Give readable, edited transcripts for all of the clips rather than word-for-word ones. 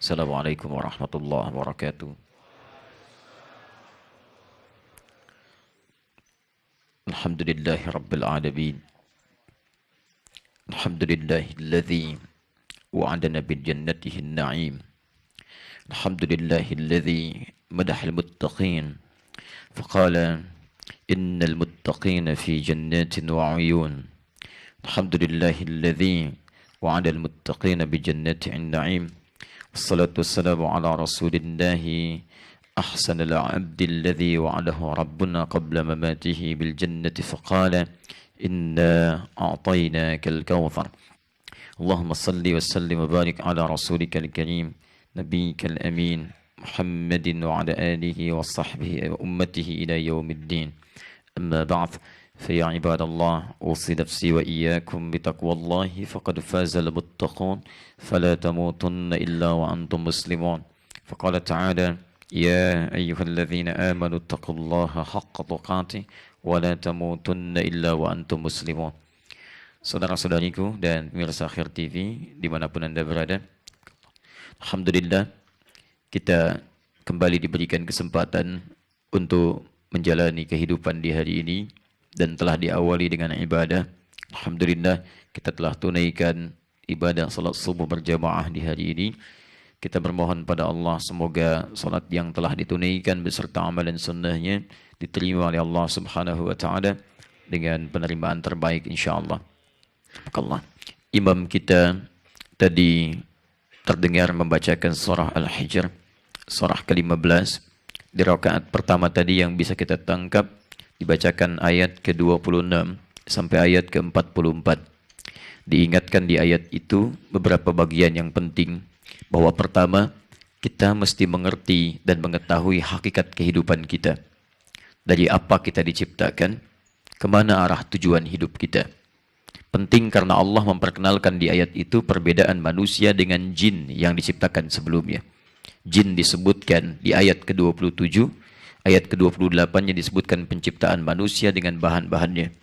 Assalamualaikum warahmatullahi wabarakatuh. Alhamdulillahi rabbil alamin. Alhamdulillahilladzi wa'adana bil jannatihi an-na'im. Alhamdulillahilladzi madahal muttaqin. Faqala innal muttaqina fi jannatin wa 'uyun. Alhamdulillahilladzi wa'ada al-muttaqina bi jannatin na'im. Wassalatu wassalamu ala rasulillahi أحسن العبد الذي وعده ربنا قبل مماته بالجنة فقال إنا أعطيناك الكوثر اللهم صل وسلم وبارك على رسولك الكريم نبيك الأمين محمد وعلى آله وصحبه وأمته إلى يوم الدين أما بعد فيا عباد الله أوصي نفسي وإياكم بتقوى الله فقد فاز المتقون فلا تموتن إلا وأنتم مسلمون فقال تعالى يا أيها الذين آمنوا اتقوا الله حق تقاته ولا تموتن إلا وأنتم مسلمون. Saudara-saudariku dan pemirsa Khair TV dimanapun Anda berada, Alhamdulillah kita kembali diberikan kesempatan untuk menjalani kehidupan di hari ini dan telah diawali dengan ibadah. Alhamdulillah kita telah tunaikan ibadah salat subuh berjamaah di hari ini. Kita bermohon pada Allah semoga salat yang telah ditunaikan beserta amalan sunnahnya diterima oleh Allah Subhanahu wa taala dengan penerimaan terbaik insyaallah. Allah. Imam kita tadi terdengar membacakan surah Al-Hijr, surah ke-15. Di rakaat pertama tadi yang bisa kita tangkap dibacakan ayat ke-26 sampai ayat ke-44. Diingatkan di ayat itu beberapa bagian yang penting. Bahwa pertama, kita mesti mengerti dan mengetahui hakikat kehidupan kita. Dari apa kita diciptakan, kemana arah tujuan hidup kita. Penting karena Allah memperkenalkan di ayat itu perbedaan manusia dengan jin yang diciptakan sebelumnya. Jin disebutkan di ayat ke-27, ayat ke-28-nya disebutkan penciptaan manusia dengan bahan-bahannya.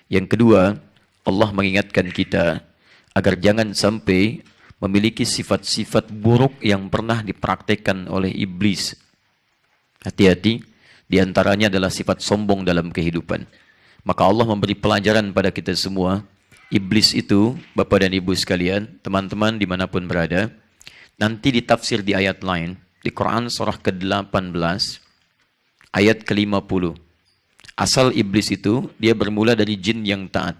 Yang kedua, Allah mengingatkan kita agar jangan sampai memiliki sifat-sifat buruk yang pernah dipraktekkan oleh iblis. Hati-hati, diantaranya adalah sifat sombong dalam kehidupan. Maka Allah memberi pelajaran pada kita semua. Iblis itu, Bapak dan Ibu sekalian, teman-teman dimanapun berada, nanti ditafsir di ayat lain, di Quran surah ke-18, ayat ke-50. Asal iblis itu, dia bermula dari jin yang taat.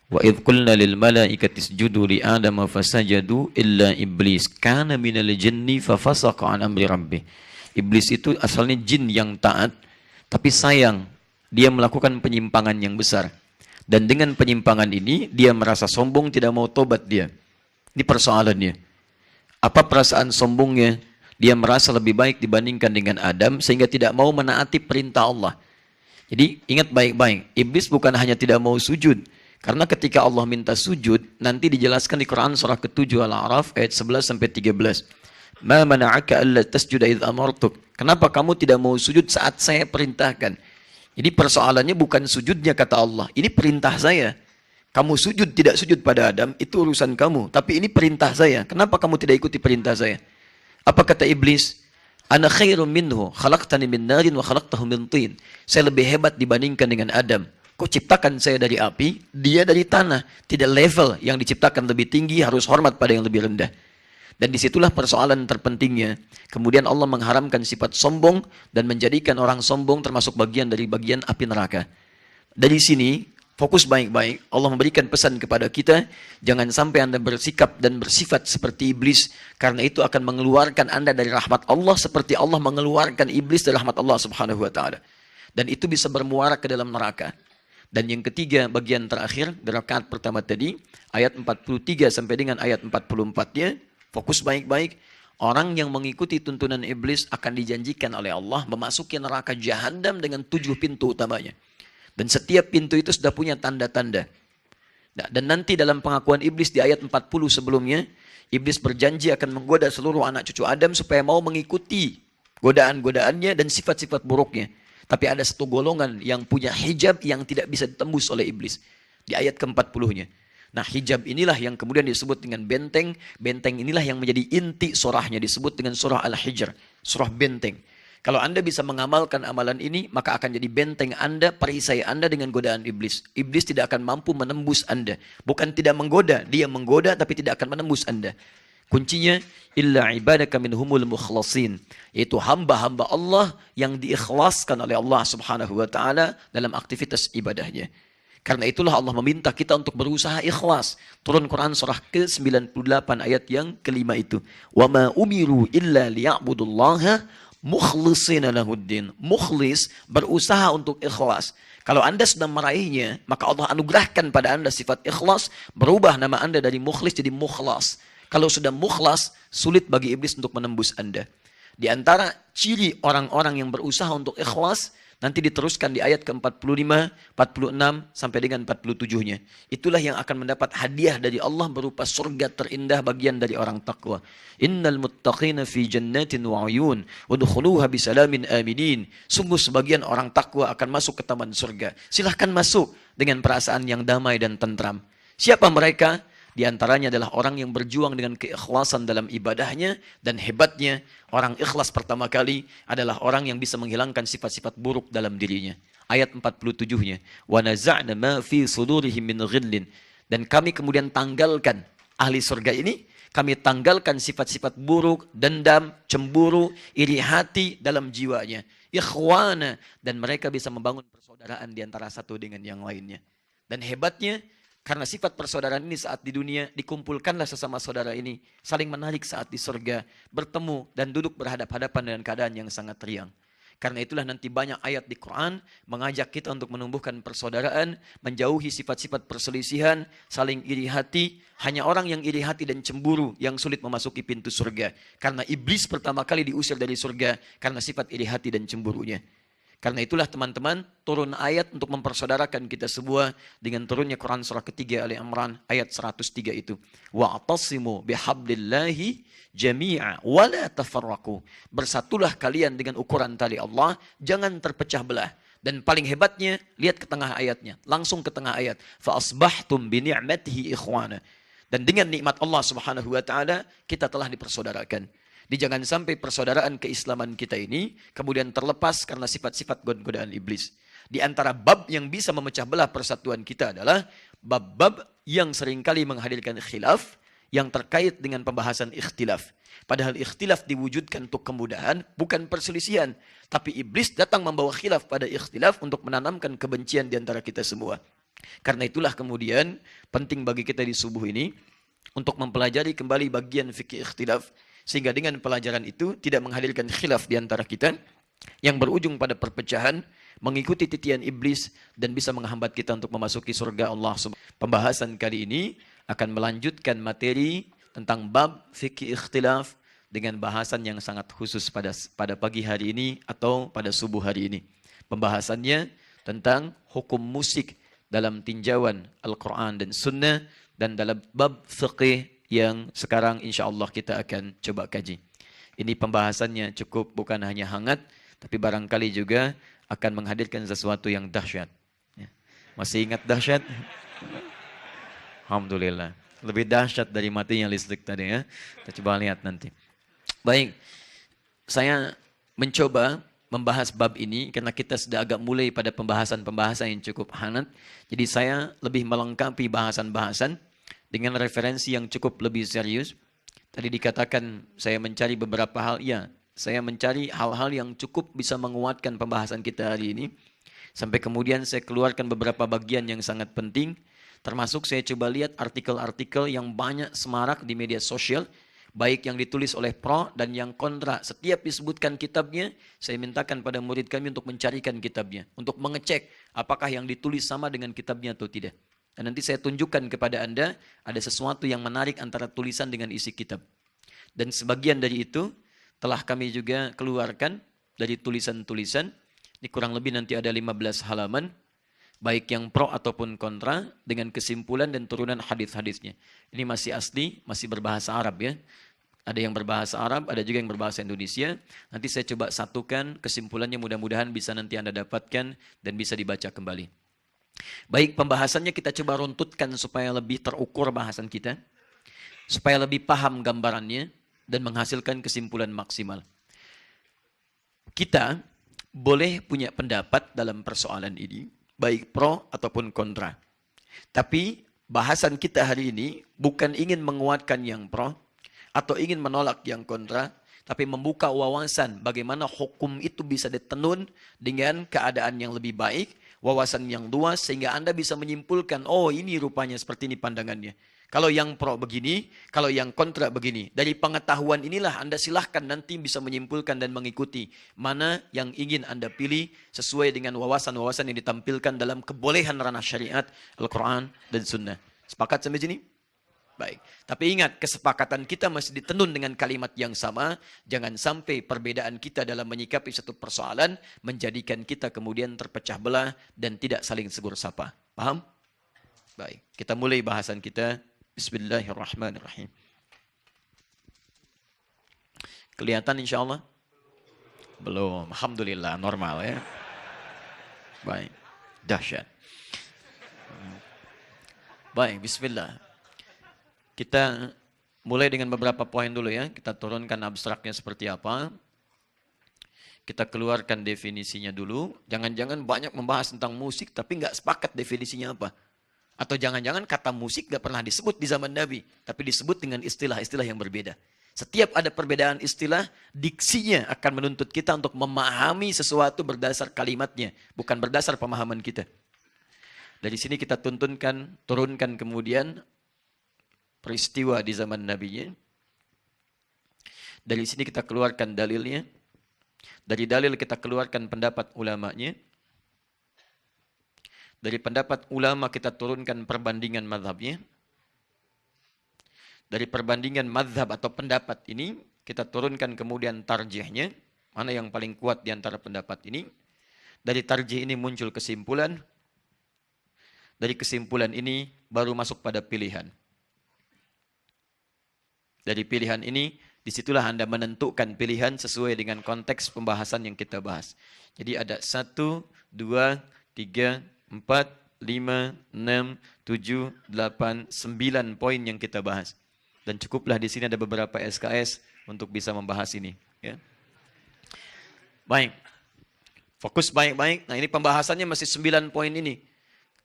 Wa idh qulna lil malaikati isjudu li adama fasajadu illa iblis kana minal jinni fafasaqa an amri rabbih. Iblis itu asalnya jin yang taat, tapi sayang dia melakukan penyimpangan yang besar. Dan dengan penyimpangan ini dia merasa sombong, tidak mau tobat dia. Ini persoalannya. Apa perasaan sombongnya? Dia merasa lebih baik dibandingkan dengan Adam sehingga tidak mau menaati perintah Allah. Jadi ingat baik-baik, iblis bukan hanya tidak mau sujud. Karena ketika Allah minta sujud, nanti dijelaskan di Quran surah ke-7 Al-A'raf ayat 11 sampai 13. Ma mana'aka alla tasjuda idh amartuk. Kenapa kamu tidak mau sujud saat saya perintahkan? Jadi persoalannya bukan sujudnya kata Allah, ini perintah saya. Kamu sujud tidak sujud pada Adam itu urusan kamu, tapi ini perintah saya. Kenapa kamu tidak ikuti perintah saya? Apa kata iblis? Ana khairum minhu, khalaqtani min narin wa khalaqtahu min tin. Saya lebih hebat dibandingkan dengan Adam. Kok ciptakan saya dari api, dia dari tanah. Tidak level yang diciptakan lebih tinggi, harus hormat pada yang lebih rendah. Dan disitulah persoalan terpentingnya. Kemudian Allah mengharamkan sifat sombong dan menjadikan orang sombong termasuk bagian dari bagian api neraka. Dari sini, fokus baik-baik. Allah memberikan pesan kepada kita, jangan sampai Anda bersikap dan bersifat seperti iblis. Karena itu akan mengeluarkan Anda dari rahmat Allah seperti Allah mengeluarkan iblis dari rahmat Allah Subhanahu wa ta'ala. Dan itu bisa bermuara ke dalam neraka. Dan yang ketiga, bagian terakhir, di rakaat pertama tadi, ayat 43 sampai dengan ayat 44-nya, fokus baik-baik. Orang yang mengikuti tuntunan iblis akan dijanjikan oleh Allah memasuki neraka Jahannam dengan 7 pintu utamanya. Dan setiap pintu itu sudah punya tanda-tanda. Nah, dan nanti dalam pengakuan iblis di ayat 40 sebelumnya, iblis berjanji akan menggoda seluruh anak cucu Adam supaya mau mengikuti godaan-godaannya dan sifat-sifat buruknya. Tapi ada satu golongan yang punya hijab yang tidak bisa ditembus oleh iblis. Di ayat ke-40-nya. Nah, hijab inilah yang kemudian disebut dengan benteng. Benteng inilah yang menjadi inti surahnya, disebut dengan surah Al-Hijr, surah benteng. Kalau Anda bisa mengamalkan amalan ini, maka akan jadi benteng Anda, perisai Anda dengan godaan iblis. Iblis tidak akan mampu menembus Anda. Bukan tidak menggoda, dia menggoda tapi tidak akan menembus Anda. Kuncinya, illa ibadaka minhumul mukhlasin. Yaitu hamba-hamba Allah yang diikhlaskan oleh Allah subhanahu wa ta'ala dalam aktivitas ibadahnya. Karena itulah Allah meminta kita untuk berusaha ikhlas. Turun Quran surah ke-98 ayat yang kelima itu. Wa ma umiru illa liya'budullaha mukhlishina lahuddin. Mukhlis, berusaha untuk ikhlas. Kalau Anda sedang meraihnya, maka Allah anugerahkan pada Anda sifat ikhlas, berubah nama Anda dari mukhlis jadi mukhlas. Kalau sudah mukhlas, sulit bagi iblis untuk menembus Anda. Di antara ciri orang-orang yang berusaha untuk ikhlas, nanti diteruskan di ayat ke-45, 46, sampai dengan 47-nya. Itulah yang akan mendapat hadiah dari Allah berupa surga terindah bagian dari orang takwa. Innal muttaqina fi jannatin wa uyun, udkhuluha bisalamin aminin. Sungguh sebagian orang takwa akan masuk ke taman surga. Silahkan masuk dengan perasaan yang damai dan tentram. Siapa mereka? Di antaranya adalah orang yang berjuang dengan keikhlasan dalam ibadahnya, dan hebatnya orang ikhlas pertama kali adalah orang yang bisa menghilangkan sifat-sifat buruk dalam dirinya. Ayat 47-nya, wa naza'na ma fi sudurihim min ghillin, dan kami kemudian tanggalkan ahli surga ini, kami tanggalkan sifat-sifat buruk, dendam, cemburu, iri hati dalam jiwanya. Ikhwana, dan mereka bisa membangun persaudaraan di antara satu dengan yang lainnya. Dan hebatnya, karena sifat persaudaraan ini saat di dunia, dikumpulkanlah sesama saudara ini, saling menarik saat di surga, bertemu dan duduk berhadap-hadapan dengan keadaan yang sangat riang. Karena itulah nanti banyak ayat di Quran mengajak kita untuk menumbuhkan persaudaraan, menjauhi sifat-sifat perselisihan, saling iri hati. Hanya orang yang iri hati dan cemburu yang sulit memasuki pintu surga. Karena iblis pertama kali diusir dari surga karena sifat iri hati dan cemburunya. Karena itulah teman-teman, turun ayat untuk mempersaudarakan kita semua dengan turunnya Quran surah ketiga Ali Imran ayat 103 itu. Wa'tasimu bihablillahi jami'a wa la tafarraqu. Bersatulah kalian dengan ukuran tali Allah, jangan terpecah belah. Dan paling hebatnya, lihat ke tengah ayatnya, langsung ke tengah ayat. Fa asbahtum bi ni'matihi ikhwana. Dan dengan nikmat Allah Subhanahu wa taala, kita telah dipersaudarakan. Jangan sampai persaudaraan keislaman kita ini kemudian terlepas karena sifat-sifat godaan iblis. Di antara bab yang bisa memecah belah persatuan kita adalah bab-bab yang seringkali menghadirkan khilaf yang terkait dengan pembahasan ikhtilaf. Padahal ikhtilaf diwujudkan untuk kemudahan, bukan perselisihan. Tapi iblis datang membawa khilaf pada ikhtilaf untuk menanamkan kebencian di antara kita semua. Karena itulah kemudian penting bagi kita di subuh ini untuk mempelajari kembali bagian fikih ikhtilaf. Sehingga dengan pelajaran itu tidak menghadirkan khilaf di antara kita yang berujung pada perpecahan, mengikuti titian iblis dan bisa menghambat kita untuk memasuki surga Allah. Pembahasan kali ini akan melanjutkan materi tentang bab fikih ikhtilaf dengan bahasan yang sangat khusus pada pagi hari ini atau pada subuh hari ini. Pembahasannya tentang hukum musik dalam tinjauan Al-Quran dan Sunnah dan dalam bab fikih yang sekarang insya Allah kita akan coba kaji. Ini pembahasannya cukup bukan hanya hangat, tapi barangkali juga akan menghadirkan sesuatu yang dahsyat. Masih ingat dahsyat? Alhamdulillah. Lebih dahsyat dari matinya listrik tadi ya. Kita coba lihat nanti. Baik, saya mencoba membahas bab ini karena kita sudah agak mulai pada pembahasan-pembahasan yang cukup hangat. Jadi saya lebih melengkapi bahasan-bahasan dengan referensi yang cukup lebih serius. Tadi dikatakan saya mencari beberapa hal. Ya, saya mencari hal-hal yang cukup bisa menguatkan pembahasan kita hari ini. Sampai kemudian saya keluarkan beberapa bagian yang sangat penting. Termasuk saya coba lihat artikel-artikel yang banyak semarak di media sosial. Baik yang ditulis oleh pro dan yang kontra. Setiap disebutkan kitabnya, saya mintakan pada murid kami untuk mencarikan kitabnya. Untuk mengecek apakah yang ditulis sama dengan kitabnya atau tidak. Dan nanti saya tunjukkan kepada Anda ada sesuatu yang menarik antara tulisan dengan isi kitab. Dan sebagian dari itu telah kami juga keluarkan dari tulisan-tulisan. Ini kurang lebih nanti ada 15 halaman. Baik yang pro ataupun kontra dengan kesimpulan dan turunan hadis-hadisnya. Ini masih asli, masih berbahasa Arab ya. Ada yang berbahasa Arab, ada juga yang berbahasa Indonesia. Nanti saya coba satukan kesimpulannya, mudah-mudahan bisa nanti Anda dapatkan dan bisa dibaca kembali. Baik, pembahasannya kita coba runtutkan supaya lebih terukur bahasan kita, supaya lebih paham gambarannya, dan menghasilkan kesimpulan maksimal. Kita boleh punya pendapat dalam persoalan ini, baik pro ataupun kontra. Tapi bahasan kita hari ini bukan ingin menguatkan yang pro atau ingin menolak yang kontra, tapi membuka wawasan bagaimana hukum itu bisa ditenun dengan keadaan yang lebih baik, wawasan yang luas, sehingga Anda bisa menyimpulkan, oh ini rupanya seperti ini pandangannya. Kalau yang pro begini, kalau yang kontra begini. Dari pengetahuan inilah Anda silahkan nanti bisa menyimpulkan dan mengikuti mana yang ingin Anda pilih sesuai dengan wawasan-wawasan yang ditampilkan dalam kebolehan ranah syariat, Al-Quran, dan Sunnah. Sepakat sampai sini? Baik. Tapi ingat, kesepakatan kita masih ditenun dengan kalimat yang sama. Jangan sampai perbedaan kita dalam menyikapi satu persoalan menjadikan kita kemudian terpecah belah dan tidak saling segur sapa. Paham? Baik. Kita mulai bahasan kita. Bismillahirrahmanirrahim. Kelihatan insya Allah? Belum. Alhamdulillah, normal ya. Baik. Dahsyat. Baik, bismillah. Kita mulai dengan beberapa poin dulu ya. Kita turunkan abstraknya seperti apa. Kita keluarkan definisinya dulu. Jangan-jangan banyak membahas tentang musik tapi nggak sepakat definisinya apa. Atau jangan-jangan kata musik gak pernah disebut di zaman Nabi, tapi disebut dengan istilah-istilah yang berbeda. Setiap ada perbedaan istilah, diksinya akan menuntut kita untuk memahami sesuatu berdasar kalimatnya, bukan berdasar pemahaman kita. Dari sini kita turunkan kemudian peristiwa di zaman Nabi-nya. Dari sini kita keluarkan dalilnya. Dari dalil kita keluarkan pendapat ulamanya. Dari pendapat ulama kita turunkan perbandingan mazhabnya. Dari perbandingan mazhab atau pendapat ini, kita turunkan kemudian tarjihnya. Mana yang paling kuat di antara pendapat ini. Dari tarjih ini muncul kesimpulan. Dari kesimpulan ini baru masuk pada pilihan. Dari pilihan ini, disitulah Anda menentukan pilihan sesuai dengan konteks pembahasan yang kita bahas. Jadi ada 1, 2, 3, 4, 5, 6, 7, 8, 9 poin yang kita bahas. Dan cukuplah di sini ada beberapa SKS untuk bisa membahas ini. Ya. Baik. Fokus baik-baik. Nah ini pembahasannya masih 9 poin ini.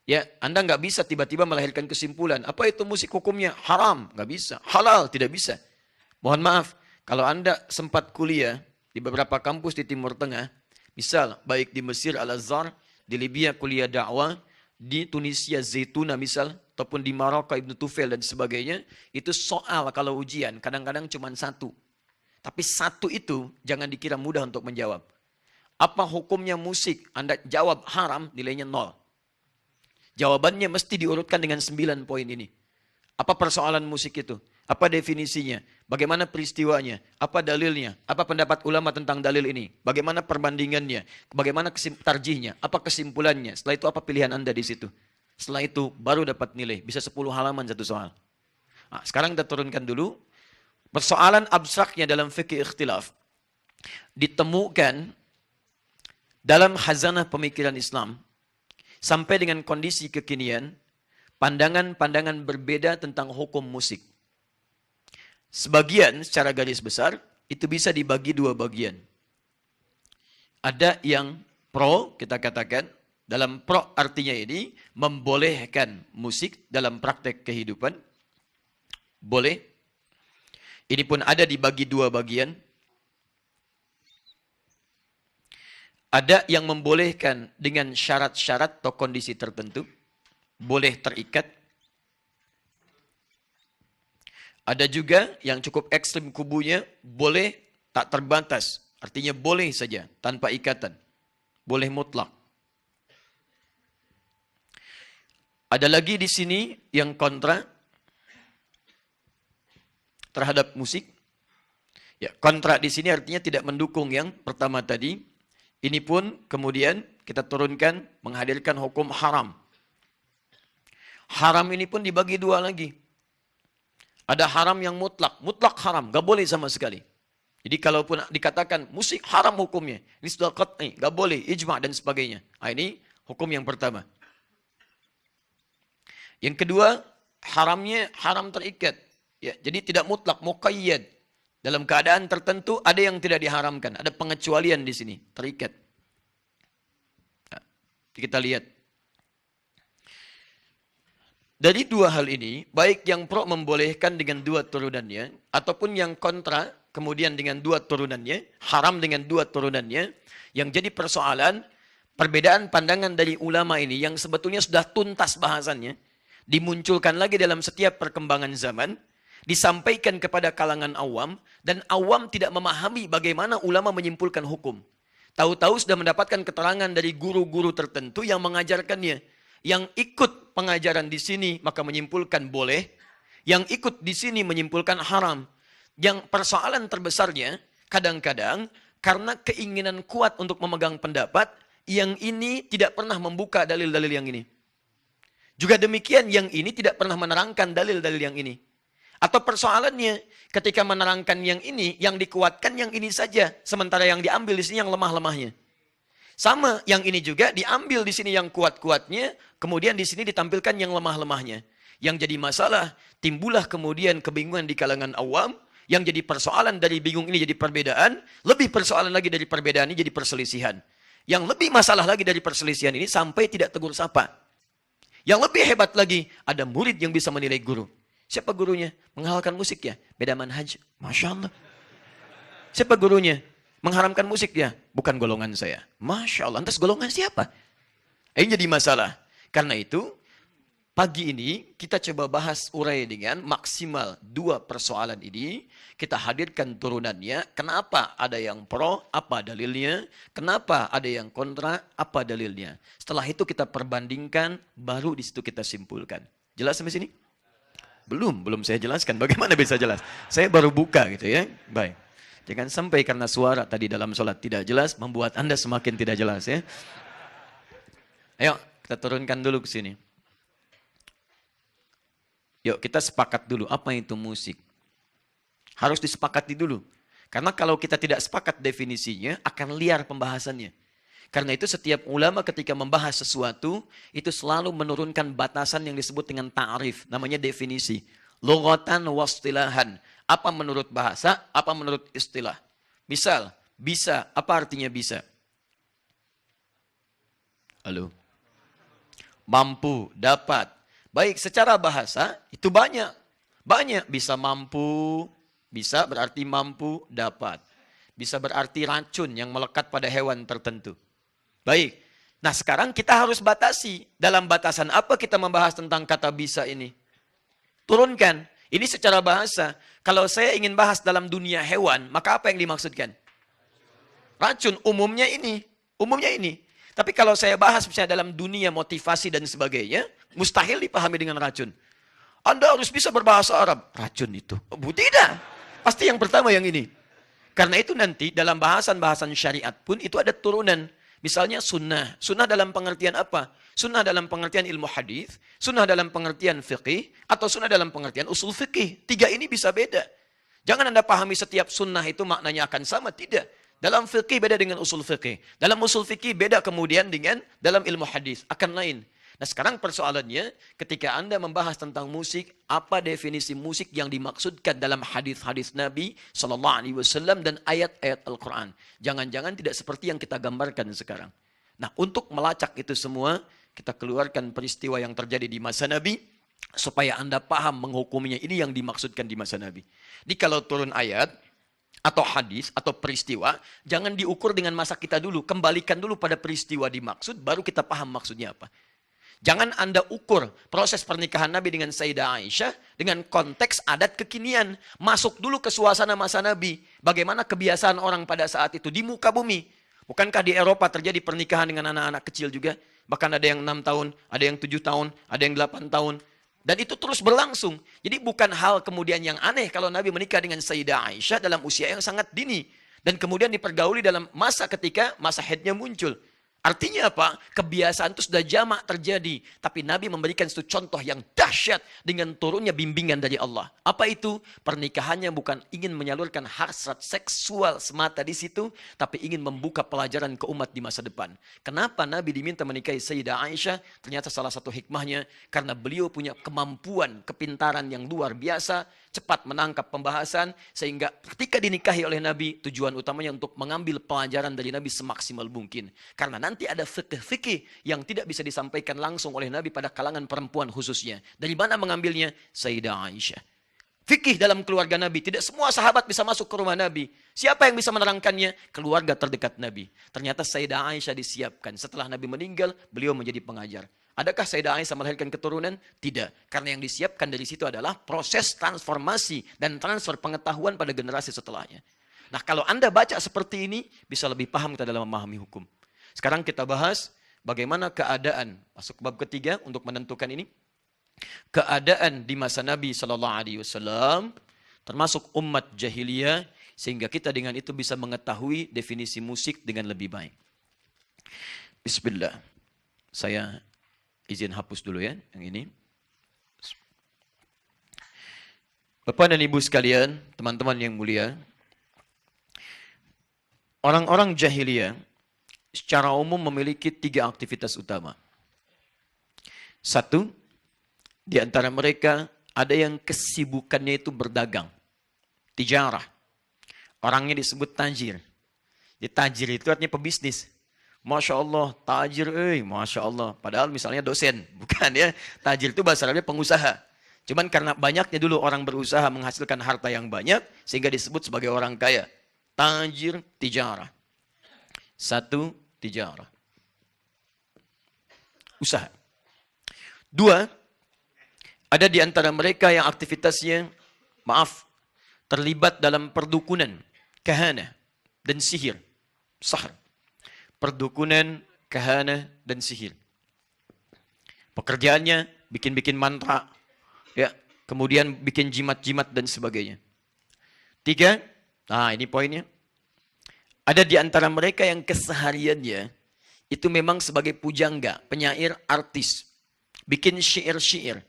Ya, Anda nggak bisa tiba-tiba melahirkan kesimpulan. Apa itu musik hukumnya? Haram. Nggak bisa. Halal. Tidak bisa. Mohon maaf. Kalau Anda sempat kuliah di beberapa kampus di Timur Tengah. Misal, baik di Mesir Al-Azhar, di Libya kuliah dakwah, di Tunisia Zaituna misal, ataupun di Maroko Ibn Tufail dan sebagainya, itu soal kalau ujian kadang-kadang cuma 1. Tapi 1 itu jangan dikira mudah untuk menjawab. Apa hukumnya musik? Anda jawab haram, nilainya 0. Jawabannya mesti diurutkan dengan 9 poin ini. Apa persoalan musik itu? Apa definisinya? Bagaimana peristiwanya? Apa dalilnya? Apa pendapat ulama tentang dalil ini? Bagaimana perbandingannya? Bagaimana tarjihnya? Apa kesimpulannya? Setelah itu apa pilihan Anda di situ? Setelah itu baru dapat nilai. Bisa 10 halaman satu soal. Nah, sekarang kita turunkan dulu. Persoalan abstraknya dalam fikih ikhtilaf ditemukan dalam khazanah pemikiran Islam sampai dengan kondisi kekinian, pandangan-pandangan berbeda tentang hukum musik. Sebagian secara garis besar itu bisa dibagi 2 bagian. Ada yang pro, kita katakan, dalam pro artinya ini membolehkan musik dalam praktek kehidupan. Boleh. Ini pun ada dibagi 2 bagian. Ada yang membolehkan dengan syarat-syarat atau kondisi tertentu. Boleh terikat. Ada juga yang cukup ekstrim kubunya, boleh tak terbatas. Artinya boleh saja, tanpa ikatan. Boleh mutlak. Ada lagi di sini yang kontra terhadap musik. Ya, kontra di sini artinya tidak mendukung yang pertama tadi. Ini pun kemudian kita turunkan menghadirkan hukum haram. Haram ini pun dibagi 2 lagi. Ada haram yang mutlak. Mutlak haram. Gak boleh sama sekali. Jadi kalaupun dikatakan musik haram hukumnya. Ini sudah qat'i. Gak boleh. Ijma' dan sebagainya. Nah, ini hukum yang pertama. Yang kedua, haramnya haram terikat. Ya, jadi tidak mutlak, muqayyad. Dalam keadaan tertentu ada yang tidak diharamkan, ada pengecualian di sini, terikat. Nah, kita lihat. Dari dua hal ini, baik yang pro membolehkan dengan dua turunannya, ataupun yang kontra, kemudian dengan dua turunannya, haram dengan dua turunannya, yang jadi persoalan, perbedaan pandangan dari ulama ini, yang sebetulnya sudah tuntas bahasannya, dimunculkan lagi dalam setiap perkembangan zaman, disampaikan kepada kalangan awam, dan awam tidak memahami bagaimana ulama menyimpulkan hukum. Tahu-tahu sudah mendapatkan keterangan dari guru-guru tertentu yang mengajarkannya. Yang ikut pengajaran di sini maka menyimpulkan boleh, yang ikut di sini menyimpulkan haram. Yang persoalan terbesarnya kadang-kadang karena keinginan kuat untuk memegang pendapat, yang ini tidak pernah membuka dalil-dalil yang ini. Juga demikian yang ini tidak pernah menerangkan dalil-dalil yang ini. Atau persoalannya ketika menerangkan yang ini, yang dikuatkan yang ini saja, sementara yang diambil di sini yang lemah-lemahnya. Sama, yang ini juga diambil di sini yang kuat-kuatnya, kemudian di sini ditampilkan yang lemah-lemahnya. Yang jadi masalah, timbullah kemudian kebingungan di kalangan awam, yang jadi persoalan dari bingung ini jadi perbedaan, lebih persoalan lagi dari perbedaan ini jadi perselisihan. Yang lebih masalah lagi dari perselisihan ini sampai tidak tegur sapa. Yang lebih hebat lagi, ada murid yang bisa menilai guru. Siapa gurunya? Menghalalkan musik ya? Beda manhaj. Masya Allah. Siapa gurunya? Mengharamkan musik ya? Bukan golongan saya. Masya Allah. Lantas golongan siapa? Ini jadi masalah. Karena itu, pagi ini kita coba bahas urai dengan maksimal dua persoalan ini. Kita hadirkan turunannya. Kenapa ada yang pro? Apa dalilnya? Kenapa ada yang kontra? Apa dalilnya? Setelah itu kita perbandingkan. Baru di situ kita simpulkan. Jelas sampai sini? Belum saya jelaskan. Bagaimana bisa jelas? Saya baru buka gitu ya. Baik. Jangan sampai karena suara tadi dalam sholat tidak jelas, membuat Anda semakin tidak jelas ya. Ayo, kita turunkan dulu ke sini. Yuk, kita sepakat dulu. Apa itu musik? Harus disepakati dulu. Karena kalau kita tidak sepakat definisinya, akan liar pembahasannya. Karena itu setiap ulama ketika membahas sesuatu, itu selalu menurunkan batasan yang disebut dengan ta'rif. Namanya definisi. Lughatan wastilahan. Apa menurut bahasa, apa menurut istilah. Misal, bisa. Apa artinya bisa? Halo? Mampu, dapat. Baik, secara bahasa itu banyak. Banyak. Bisa mampu, bisa berarti mampu, dapat. Bisa berarti racun yang melekat pada hewan tertentu. Baik. Nah sekarang kita harus batasi. Dalam batasan apa kita membahas tentang kata bisa ini? Turunkan. Ini secara bahasa. Kalau saya ingin bahas dalam dunia hewan, maka apa yang dimaksudkan? Racun. Umumnya ini. Umumnya ini. Tapi kalau saya bahas misalnya dalam dunia motivasi dan sebagainya, mustahil dipahami dengan racun. Anda harus bisa berbahasa Arab. Racun itu. Tidak. Pasti yang pertama yang ini. Karena itu nanti dalam bahasan-bahasan syariat pun itu ada turunan. Misalnya sunnah. Sunnah dalam pengertian apa? Sunnah dalam pengertian ilmu hadis, sunnah dalam pengertian fiqih, atau sunnah dalam pengertian usul fiqih. Tiga ini bisa beda. Jangan Anda pahami setiap sunnah itu maknanya akan sama. Tidak. Dalam fiqih beda dengan usul fiqih. Dalam usul fiqih beda kemudian dengan dalam ilmu hadis. Akan lain. Nah sekarang persoalannya ketika Anda membahas tentang musik, apa definisi musik yang dimaksudkan dalam hadis-hadis Nabi SAW dan ayat-ayat Al-Quran. Jangan-jangan tidak seperti yang kita gambarkan sekarang. Nah untuk melacak itu semua, kita keluarkan peristiwa yang terjadi di masa Nabi, supaya Anda paham menghukuminya. Ini yang dimaksudkan di masa Nabi. Jadi kalau turun ayat, atau hadis, atau peristiwa, jangan diukur dengan masa kita dulu. Kembalikan dulu pada peristiwa dimaksud, baru kita paham maksudnya apa. Jangan Anda ukur proses pernikahan Nabi dengan Sayyidah Aisyah dengan konteks adat kekinian. Masuk dulu ke suasana masa Nabi. Bagaimana kebiasaan orang pada saat itu di muka bumi. Bukankah di Eropa terjadi pernikahan dengan anak-anak kecil juga? Bahkan ada yang 6 tahun, ada yang 7 tahun, ada yang 8 tahun. Dan itu terus berlangsung. Jadi bukan hal kemudian yang aneh kalau Nabi menikah dengan Sayyidah Aisyah dalam usia yang sangat dini. Dan kemudian dipergauli dalam masa ketika masa haidnya muncul. Artinya apa? Kebiasaan itu sudah jamak terjadi. Tapi Nabi memberikan satu contoh yang dahsyat dengan turunnya bimbingan dari Allah. Apa itu? Pernikahannya bukan ingin menyalurkan hasrat seksual semata di situ, tapi ingin membuka pelajaran ke umat di masa depan. Kenapa Nabi diminta menikahi Sayyidah Aisyah? Ternyata salah satu hikmahnya, karena beliau punya kemampuan, kepintaran yang luar biasa, cepat menangkap pembahasan, sehingga ketika dinikahi oleh Nabi, tujuan utamanya untuk mengambil pelajaran dari Nabi semaksimal mungkin. Karena nanti ada fikih-fikih yang tidak bisa disampaikan langsung oleh Nabi pada kalangan perempuan khususnya. Dari mana mengambilnya? Sayyidah Aisyah. Fikih dalam keluarga Nabi, tidak semua sahabat bisa masuk ke rumah Nabi. Siapa yang bisa menerangkannya? Keluarga terdekat Nabi. Ternyata Sayyidah Aisyah disiapkan. Setelah Nabi meninggal, beliau menjadi pengajar. Adakah Sayyidah Aisyah melahirkan keturunan? Tidak. Karena yang disiapkan dari situ adalah proses transformasi dan transfer pengetahuan pada generasi setelahnya. Nah, kalau Anda baca seperti ini, bisa lebih paham kita dalam memahami hukum. Sekarang kita bahas bagaimana keadaan, masuk ke bab ketiga untuk menentukan ini. Keadaan di masa Nabi SAW, termasuk umat jahiliyah, sehingga kita dengan itu bisa mengetahui definisi musik dengan lebih baik. Bismillah. Saya izin hapus dulu ya, yang ini. Bapak dan Ibu sekalian, teman-teman yang mulia, orang-orang jahiliyah secara umum memiliki 3 aktivitas utama. 1, di antara mereka ada yang kesibukannya itu berdagang, tijarah. Orangnya disebut tajir. Jadi tajir itu artinya pebisnis. Masya Allah, tajir, Masya Allah. Padahal misalnya dosen, bukan ya. Tajir itu bahasa Arabnya pengusaha. Cuman karena banyaknya dulu orang berusaha menghasilkan harta yang banyak, sehingga disebut sebagai orang kaya. Tajir, tijarah. 1, tijarah. Usaha. 2, ada di antara mereka yang aktivitasnya, terlibat dalam perdukunan, kahana, dan sihir. Sahar. Perdukunan, kahana, dan sihir. Pekerjaannya bikin-bikin mantra, ya, kemudian bikin jimat-jimat dan sebagainya. 3, nah ini poinnya. Ada di antara mereka yang kesehariannya itu memang sebagai pujangga, penyair, artis. Bikin syair-syair.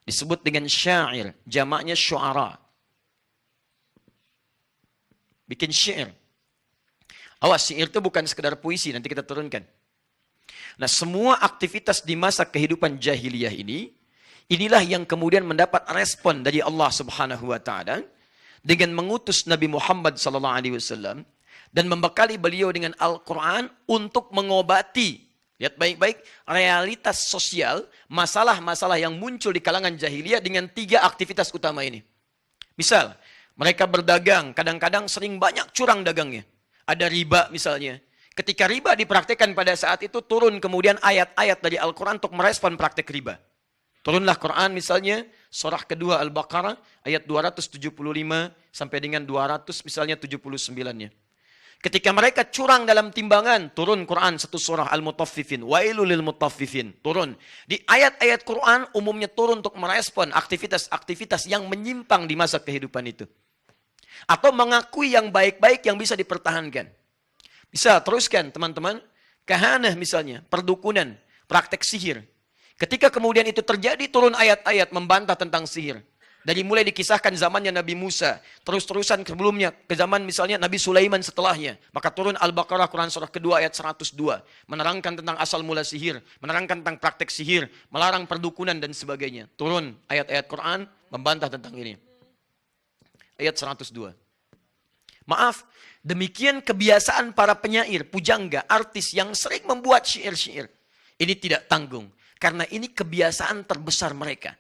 Disebut dengan syair, jamaknya syu'ara. Bikin syair. Awas, syair itu bukan sekedar puisi, nanti kita turunkan. Nah, semua aktivitas di masa kehidupan jahiliyah ini, inilah yang kemudian mendapat respon dari Allah Subhanahu wa taala dengan mengutus Nabi Muhammad SAW dan membekali beliau dengan Al-Qur'an untuk mengobati, lihat baik-baik, realitas sosial, masalah-masalah yang muncul di kalangan jahiliyah dengan 3 aktivitas utama ini. Misal, mereka berdagang, kadang-kadang sering banyak curang dagangnya. Ada riba misalnya. Ketika riba dipraktekkan pada saat itu, turun kemudian ayat-ayat dari Al-Quran untuk merespon praktek riba. Turunlah Quran misalnya, surah kedua Al-Baqarah, ayat 275 sampai dengan 200 misalnya 79-nya. Ketika mereka curang dalam timbangan, turun Quran satu surah Al-Mutaffifin, Wailul lil Mutaffifin, turun. Di ayat-ayat Quran umumnya turun untuk merespon aktivitas-aktivitas yang menyimpang di masa kehidupan itu. Atau mengakui yang baik-baik yang bisa dipertahankan. Bisa teruskan teman-teman. Kahanah misalnya, perdukunan, praktek sihir. Ketika kemudian itu terjadi, turun ayat-ayat membantah tentang sihir. Dari mulai dikisahkan zamannya Nabi Musa, terus-terusan sebelumnya, ke zaman misalnya Nabi Sulaiman setelahnya. Maka turun Al-Baqarah Quran surah kedua ayat 102. Menerangkan tentang asal mula sihir, menerangkan tentang praktek sihir, melarang perdukunan dan sebagainya. Turun ayat-ayat Quran membantah tentang ini. Ayat 102. Maaf, demikian kebiasaan para penyair, pujangga, artis yang sering membuat syair-syair. Ini tidak tanggung. Karena ini kebiasaan terbesar mereka.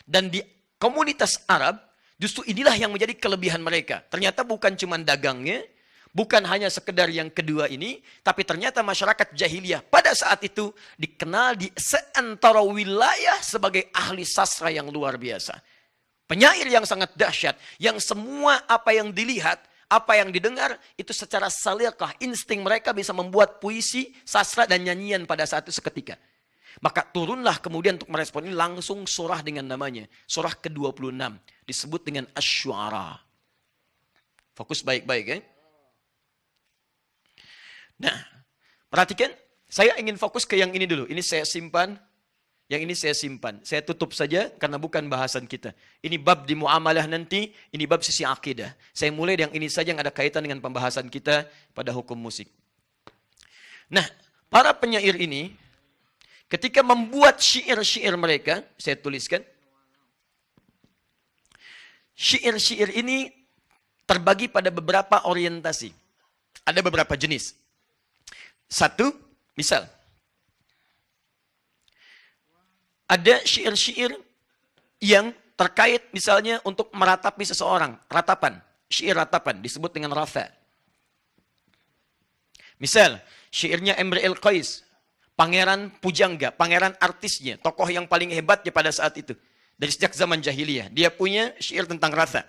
Dan di komunitas Arab, justru inilah yang menjadi kelebihan mereka. Ternyata bukan cuma dagangnya, bukan hanya sekedar yang kedua ini, tapi ternyata masyarakat jahiliyah pada saat itu dikenal di seantero wilayah sebagai ahli sastra yang luar biasa. Penyair yang sangat dahsyat, yang semua apa yang dilihat, apa yang didengar, itu secara salikah, insting mereka bisa membuat puisi, sastra, dan nyanyian pada saat itu seketika. Maka turunlah kemudian untuk merespon ini langsung surah dengan namanya. Surah ke-26, disebut dengan Asy-Syu'ara. Fokus baik-baik ya. Nah, perhatikan, Saya ingin fokus ke yang ini dulu. Ini saya simpan. Yang ini saya simpan. Saya tutup saja karena bukan bahasan kita. Ini bab di muamalah nanti. Ini bab sisi akidah. Saya mulai dengan ini saja yang ada kaitan dengan pembahasan kita pada hukum musik. Nah, para penyair ini ketika membuat syair-syair mereka, saya tuliskan. Syair-syair ini terbagi pada beberapa orientasi. Ada beberapa jenis. Satu, misal. Ada syair-syair yang terkait misalnya untuk meratapi seseorang. Ratapan. Syair ratapan disebut dengan rafa. Misal, syairnya Imrul Qais. Pangeran pujangga, pangeran artisnya. Tokoh yang paling hebatnya pada saat itu. Dari sejak zaman jahiliyah. Dia punya syair tentang rafa.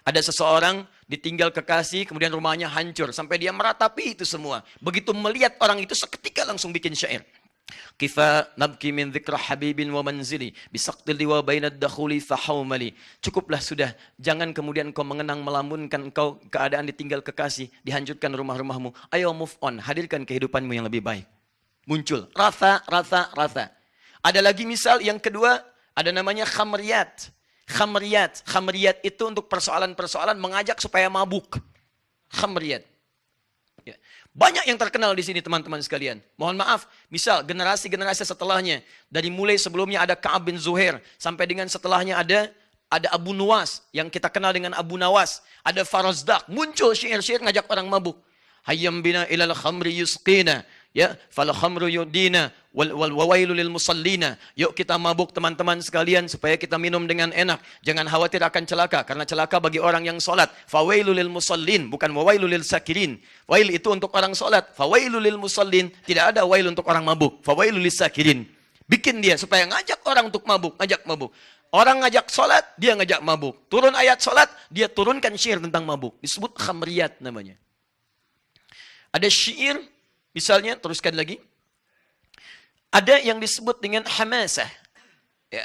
Ada seseorang ditinggal kekasih, kemudian rumahnya hancur. Sampai dia meratapi itu semua. Begitu melihat orang itu, seketika langsung bikin syair. Kifa nabki min dzikra habibin wa manzili bisaqtil liwa bainad dakhuli fahaumali. Cukuplah sudah, jangan kemudian kau mengenang melamunkan engkau keadaan ditinggal kekasih, dihancurkan rumah-rumahmu. Ayo move on, hadirkan kehidupanmu yang lebih baik. Muncul rasa. Ada lagi misal yang kedua, ada namanya khamriyat. Khamriyat itu untuk persoalan-persoalan mengajak supaya mabuk. Khamriyat. Ya. Banyak yang terkenal di sini teman-teman sekalian. Mohon maaf, misal generasi-generasi setelahnya. Dari mulai sebelumnya ada Ka'ab bin Zuhair. Sampai dengan setelahnya ada Abu Nuwas. Yang kita kenal dengan Abu Nawas. Ada Farazdak. Muncul syair-syair ngajak orang mabuk. Hayyam bina ilal khamri yusqina. Ya, fal khamru yudina wal wawailu lil musallina. Yuk kita mabuk teman-teman sekalian supaya kita minum dengan enak. Jangan khawatir akan celaka karena celaka bagi orang yang salat. Fawailu lil musallin, bukan wawailu lil sakirin. Wail itu untuk orang salat, fawailu lil musallin, tidak ada wail untuk orang mabuk. Fawailu lis sakirin. Bikin dia supaya ngajak orang untuk mabuk, ngajak mabuk. Orang ngajak salat, dia ngajak mabuk. Turun ayat salat, dia turunkan syair tentang mabuk. Disebut khamriyat namanya. Ada syair. Misalnya, teruskan lagi. Ada yang disebut dengan hamasah. Ya.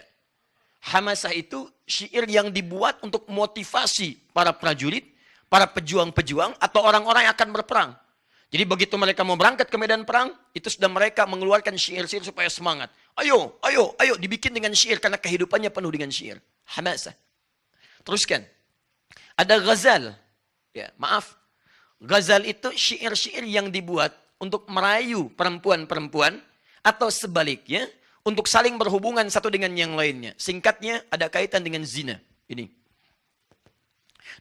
Hamasah itu syair yang dibuat untuk motivasi para prajurit, para pejuang-pejuang, atau orang-orang yang akan berperang. Jadi begitu mereka mau berangkat ke medan perang, itu sudah mereka mengeluarkan syair-syair supaya semangat. Ayo, dibikin dengan syair, karena kehidupannya penuh dengan syair. Hamasah. Teruskan. Ada ghazal. Ya, maaf. Ghazal itu syair-syair yang dibuat untuk merayu perempuan-perempuan atau sebaliknya untuk saling berhubungan satu dengan yang lainnya. Singkatnya ada kaitan dengan zina. Ini.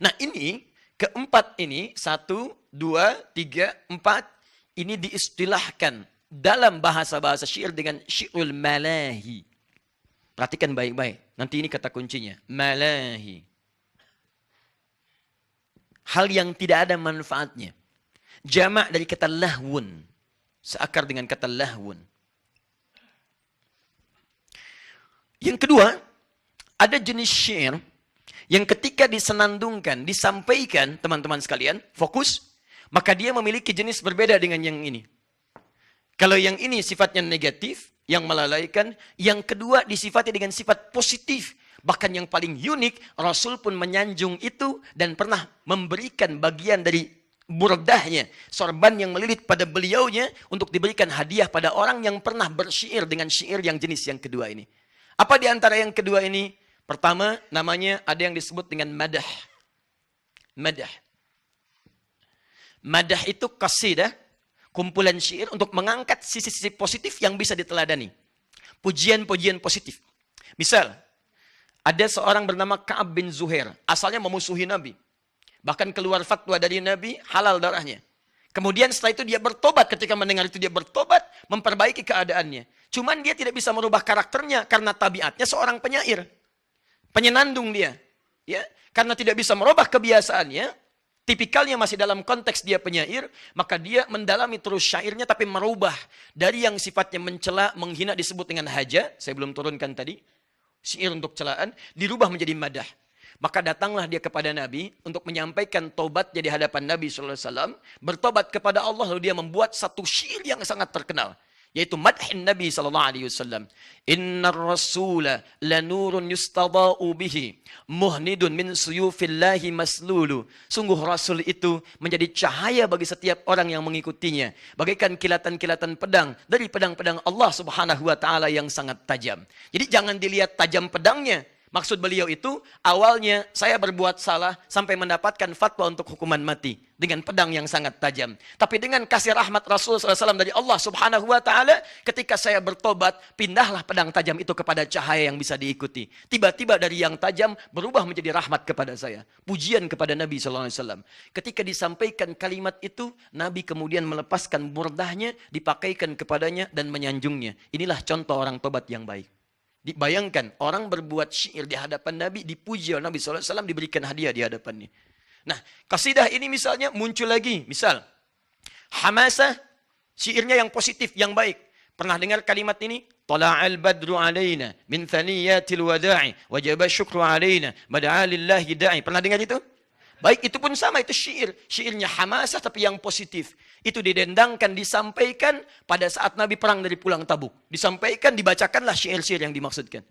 Nah ini, keempat ini, 1, 2, 3, 4, ini diistilahkan dalam bahasa-bahasa syair dengan syairul malahi. Perhatikan baik-baik. Nanti ini kata kuncinya. Malahi. Hal yang tidak ada manfaatnya. Jamak dari kata lahwun. Seakar dengan kata lahwun. Yang kedua, ada jenis syair yang ketika disenandungkan, disampaikan, teman-teman sekalian, fokus, maka dia memiliki jenis berbeda dengan yang ini. Kalau yang ini sifatnya negatif, yang melalaikan, yang kedua disifati dengan sifat positif. Bahkan yang paling unik, Rasul pun menyanjung itu dan pernah memberikan bagian dari burdahnya, sorban yang melilit pada beliaunya untuk diberikan hadiah pada orang yang pernah bersyair dengan syair yang jenis yang kedua ini. Apa di antara yang kedua ini? Pertama, namanya ada yang disebut dengan madah. Madah. Madah itu qasidah, kumpulan syair untuk mengangkat sisi-sisi positif yang bisa diteladani. Pujian-pujian positif. Misal, ada seorang bernama Ka'ab bin Zuhair, asalnya memusuhi Nabi. Bahkan keluar fatwa dari Nabi, halal darahnya. Kemudian setelah itu dia bertobat, ketika mendengar itu dia bertobat, memperbaiki keadaannya. Cuman dia tidak bisa merubah karakternya, karena tabiatnya seorang penyair. Penyenandung dia. Ya, karena tidak bisa merubah kebiasaannya, tipikalnya masih dalam konteks dia penyair, maka dia mendalami terus syairnya, tapi merubah. Dari yang sifatnya mencela, menghina disebut dengan haja, saya belum turunkan tadi, syair untuk celaan, dirubah menjadi madah. Maka datanglah dia kepada Nabi untuk menyampaikan tobatnya di hadapan Nabi SAW. Bertobat kepada Allah, lalu dia membuat satu syair yang sangat terkenal. yaitu madhin Nabi sallallahu alaihi wasallam. Innar rasula lanurun yustada'u bihi muhnidun min suyufillahi maslulu. Sungguh Rasul itu menjadi cahaya bagi setiap orang yang mengikutinya, bagaikan kilatan-kilatan pedang dari pedang-pedang Allah Subhanahu wa taala yang sangat tajam. Jadi jangan dilihat tajam pedangnya. Maksud beliau itu, awalnya saya berbuat salah sampai mendapatkan fatwa untuk hukuman mati dengan pedang yang sangat tajam. Tapi dengan kasih rahmat Rasul SAW dari Allah Subhanahu wa taala, ketika saya bertobat, pindahlah pedang tajam itu kepada cahaya yang bisa diikuti. Tiba-tiba dari yang tajam berubah menjadi rahmat kepada saya. Pujian kepada Nabi SAW. Ketika disampaikan kalimat itu, Nabi kemudian melepaskan burdahnya, dipakaikan kepadanya dan menyanjungnya. Inilah contoh orang tobat yang baik. Dibayangkan orang berbuat syair di hadapan Nabi, dipuji oleh Nabi SAW, diberikan hadiah di hadapannya. Nah, kasidah ini misalnya muncul lagi. Misal, Hamasah, syairnya yang positif, yang baik. Pernah dengar kalimat ini? Tala'al badru alaina min thaniyatil wada'i wajaba syukru alaina bad'a lillahi da'i. Pernah dengar itu? Baik, itu pun sama, itu syair. Syairnya Hamasah tapi yang positif. Itu didendangkan, disampaikan pada saat Nabi perang dari pulang Tabuk. Disampaikan, dibacakanlah syair-syair yang dimaksudkan.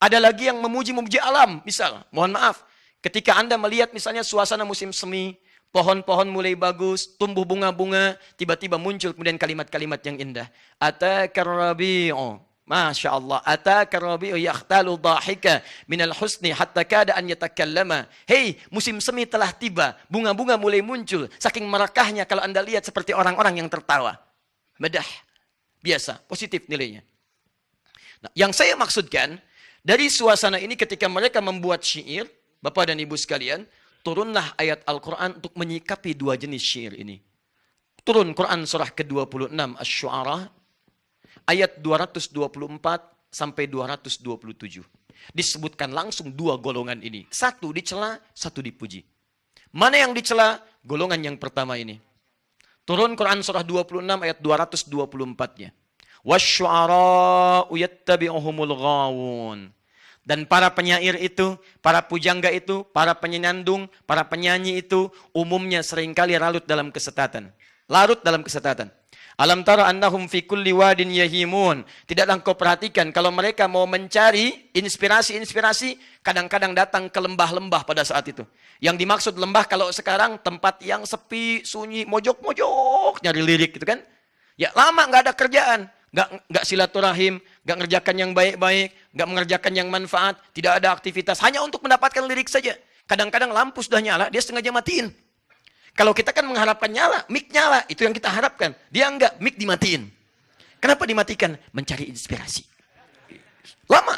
Ada lagi yang memuji-memuji alam. Misal, mohon maaf, ketika Anda melihat misalnya suasana musim semi, pohon-pohon mulai bagus, tumbuh bunga-bunga, tiba-tiba muncul kemudian kalimat-kalimat yang indah. Atakar rabi'u. Masya Allah. Ataka rabi'u yakhtalu dhahika minal husni hatta kada an yatakallama. Hei, musim semi telah tiba. Bunga-bunga mulai muncul. Saking merekahnya kalau Anda lihat seperti orang-orang yang tertawa. Madah. Biasa. Positif nilainya. Nah, yang saya maksudkan, dari suasana ini ketika mereka membuat syair, Bapak dan Ibu sekalian, turunlah ayat Al-Quran untuk menyikapi dua jenis syair ini. Turun Quran surah ke-26 Asy-Syu'ara, ayat 224 sampai 227. Disebutkan langsung dua golongan ini. Satu dicela, satu dipuji. Mana yang dicela? Golongan yang pertama ini. Turun Quran surah 26 ayat 224-nya. Wasyu'ara'u yattabi'uhumul ghawun. Dan para penyair itu, para pujangga itu, para penyandung, para penyanyi itu umumnya seringkali larut dalam kesesatan. Larut dalam kesesatan. Alam tara annahum fi kulli wadin yahimun. Tidaklah engkau perhatikan kalau mereka mau mencari inspirasi-inspirasi, kadang-kadang datang ke lembah-lembah pada saat itu. Yang dimaksud lembah kalau sekarang tempat yang sepi, sunyi, mojok-mojok, nyari lirik gitu kan. Ya lama nggak ada kerjaan, nggak silaturahim, nggak ngerjakan yang baik-baik, nggak mengerjakan yang manfaat, tidak ada aktivitas, hanya untuk mendapatkan lirik saja. Kadang-kadang lampu sudah nyala, dia sengaja matiin. Kalau kita kan mengharapkan nyala, mic nyala, itu yang kita harapkan. Dia enggak, mic dimatiin. Kenapa dimatikan? Mencari inspirasi. Lama.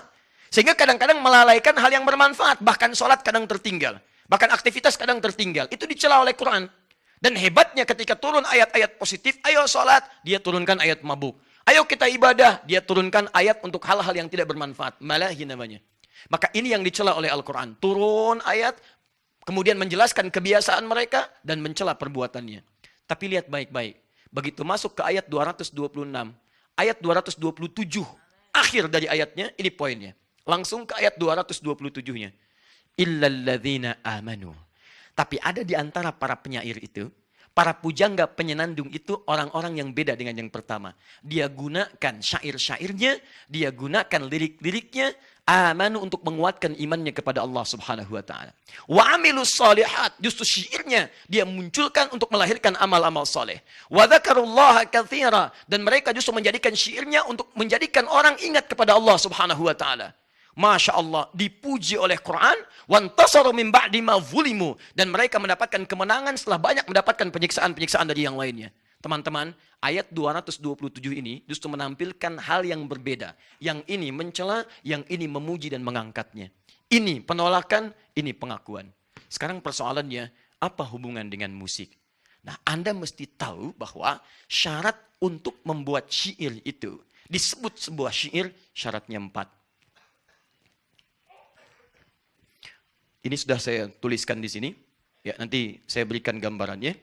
Sehingga kadang-kadang melalaikan hal yang bermanfaat. Bahkan sholat kadang tertinggal. Bahkan aktivitas kadang tertinggal. Itu dicela oleh Quran. Dan hebatnya ketika turun ayat-ayat positif, ayo sholat, dia turunkan ayat mabuk. Ayo kita ibadah, dia turunkan ayat untuk hal-hal yang tidak bermanfaat. Malahi namanya. Maka ini yang dicela oleh Al-Quran. Turun ayat, kemudian menjelaskan kebiasaan mereka dan mencela perbuatannya. Tapi lihat baik-baik. Begitu masuk ke ayat 226, ayat 227, akhir dari ayatnya, ini poinnya. Langsung ke ayat 227-nya. Illalladzina amanu. Tapi ada di antara para penyair itu, para pujangga penyenandung itu orang-orang yang beda dengan yang pertama. Dia gunakan syair-syairnya, dia gunakan lirik-liriknya, amanu untuk menguatkan imannya kepada Allah Subhanahu wa taala. Wa amilus shalihat, justru syairnya dia munculkan untuk melahirkan amal-amal saleh. Wa dzakarullaha katsira, dan mereka justru menjadikan syairnya untuk menjadikan orang ingat kepada Allah Subhanahu wa taala. Masya Allah, dipuji oleh Quran, wantasaru min ba'di ma zulimu, dan mereka mendapatkan kemenangan setelah banyak mendapatkan penyiksaan-penyiksaan dari yang lainnya. Teman-teman, ayat 227 ini justru menampilkan hal yang berbeda. Yang ini mencela, yang ini memuji dan mengangkatnya. Ini penolakan, ini pengakuan. Sekarang persoalannya, apa hubungan dengan musik? Nah, Anda mesti tahu bahwa syarat untuk membuat syair itu, disebut sebuah syair, syaratnya 4. Ini sudah saya tuliskan di sini. Ya, nanti saya berikan gambarannya.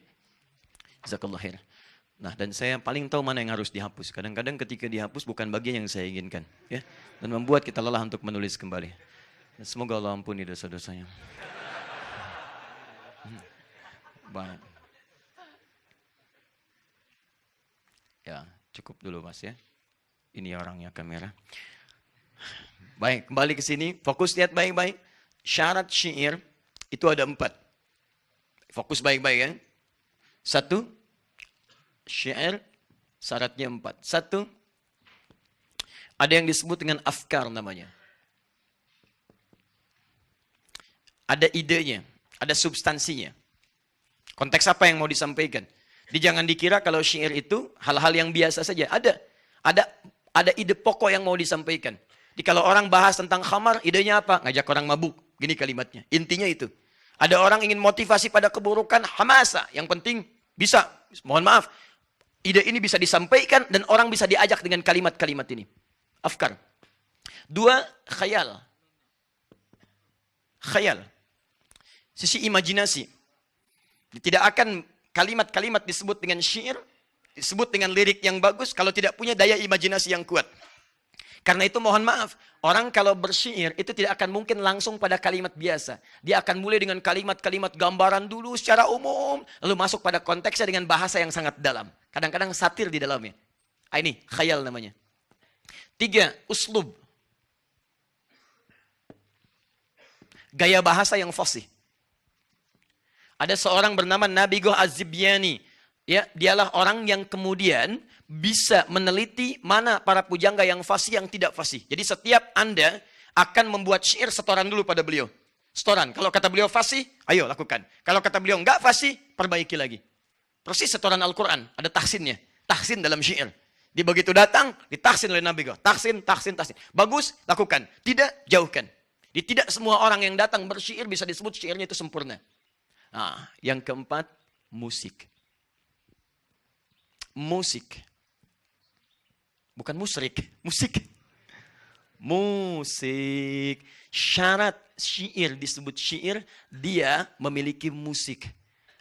Jazakallah khair. Nah, dan saya paling tahu mana yang harus dihapus. Kadang-kadang ketika dihapus bukan bagian yang saya inginkan, ya. Dan membuat kita lelah untuk menulis kembali. Dan semoga Allah ampuni dosa-dosanya. Baik. Ya, cukup dulu Mas ya. Ini orangnya kamera. Baik, kembali ke sini. Fokus lihat baik-baik. Syarat syair itu ada 4. Fokus baik-baik ya. 1, syair syaratnya 4. 1, ada yang disebut dengan afkar namanya. Ada idenya, ada substansinya. Konteks apa yang mau disampaikan? Jangan dikira kalau syair itu hal-hal yang biasa saja. Ada ide pokok yang mau disampaikan. Jadi kalau orang bahas tentang khamar, idenya apa? Ngajak orang mabuk. Gini kalimatnya. Intinya itu. Ada orang ingin motivasi pada keburukan, hamasa. Yang penting bisa, mohon maaf, ide ini bisa disampaikan dan orang bisa diajak dengan kalimat-kalimat ini. Afkar. 2, khayal. Khayal. Sisi imajinasi. Tidak akan kalimat-kalimat disebut dengan syair, disebut dengan lirik yang bagus kalau tidak punya daya imajinasi yang kuat. Karena itu mohon maaf, orang kalau bersyair itu tidak akan mungkin langsung pada kalimat biasa. Dia akan mulai dengan kalimat-kalimat gambaran dulu secara umum, lalu masuk pada konteksnya dengan bahasa yang sangat dalam. Kadang-kadang satir di dalamnya. Ini khayal namanya. 3, uslub. Gaya bahasa yang fasih. Ada seorang bernama Nabigoh Az-Zibyani. Ya, dialah orang yang kemudian bisa meneliti mana para pujangga yang fasih yang tidak fasih. Jadi setiap Anda akan membuat syair setoran dulu pada beliau. Setoran. Kalau kata beliau fasih, ayo lakukan. Kalau kata beliau enggak fasih, perbaiki lagi. Persis setoran Al-Quran. Ada tahsinnya. Tahsin dalam syair. Dia begitu datang, ditahsin oleh Nabigoh. Tahsin, tahsin, tahsin. Bagus, lakukan. Tidak, jauhkan. Jadi tidak semua orang yang datang bersyair bisa disebut syairnya itu sempurna. Nah, yang keempat, musik. Musik. Bukan musrik, musik. Musik. Syarat syair disebut syair, dia memiliki musik.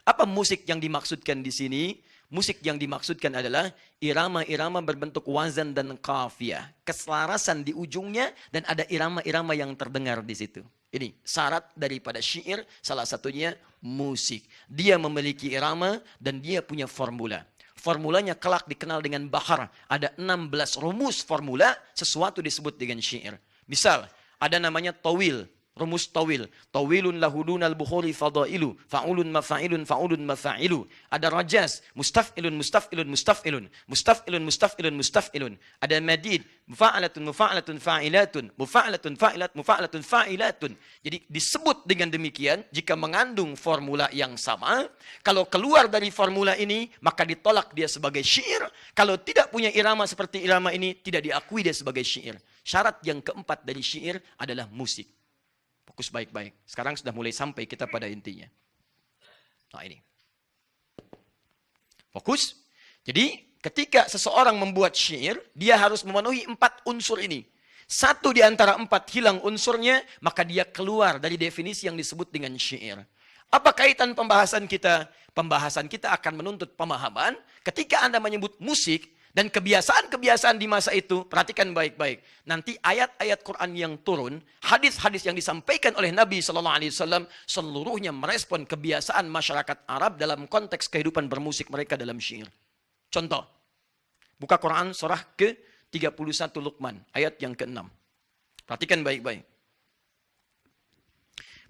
Apa musik yang dimaksudkan di sini? Musik yang dimaksudkan adalah irama-irama berbentuk wazan dan qafiyah. Keselarasan di ujungnya dan ada irama-irama yang terdengar di situ. Ini syarat daripada syair, salah satunya musik. Dia memiliki irama dan dia punya formula. Formulanya kelak dikenal dengan bahar. Ada 16 rumus formula, sesuatu disebut dengan syair. Misal, ada namanya tawil. Rumus tawil. Tawilun lahudunal bukhuri fadailu. Fa'ulun mafa'ilun fa'ulun mafa'ilu. Ada rajas. Mustaf'ilun mustaf'ilun mustaf'ilun. Mustaf'ilun mustaf'ilun mustaf'ilun. Ada madid. Mufa'alatun mufa'alatun fa'ilatun. Mufa'alatun fa'ilat mufa'alatun fa'ilatun. Jadi disebut dengan demikian, jika mengandung formula yang sama, kalau keluar dari formula ini, maka ditolak dia sebagai syair. Kalau tidak punya irama seperti irama ini, tidak diakui dia sebagai syair. Syarat yang keempat dari syair adalah musik. Fokus baik-baik. Sekarang sudah mulai sampai kita pada intinya. Nah ini. Fokus. Jadi ketika seseorang membuat syair, dia harus memenuhi 4 unsur ini. 1 di antara 4 hilang unsurnya, maka dia keluar dari definisi yang disebut dengan syair. Apa kaitan pembahasan kita? Pembahasan kita akan menuntut pemahaman ketika Anda menyebut musik, dan kebiasaan-kebiasaan di masa itu, perhatikan baik-baik. Nanti ayat-ayat Quran yang turun, hadis-hadis yang disampaikan oleh Nabi SAW, seluruhnya merespon kebiasaan masyarakat Arab dalam konteks kehidupan bermusik mereka dalam syair. Contoh, buka Quran surah ke-31 Luqman, ayat yang ke-6. Perhatikan baik-baik.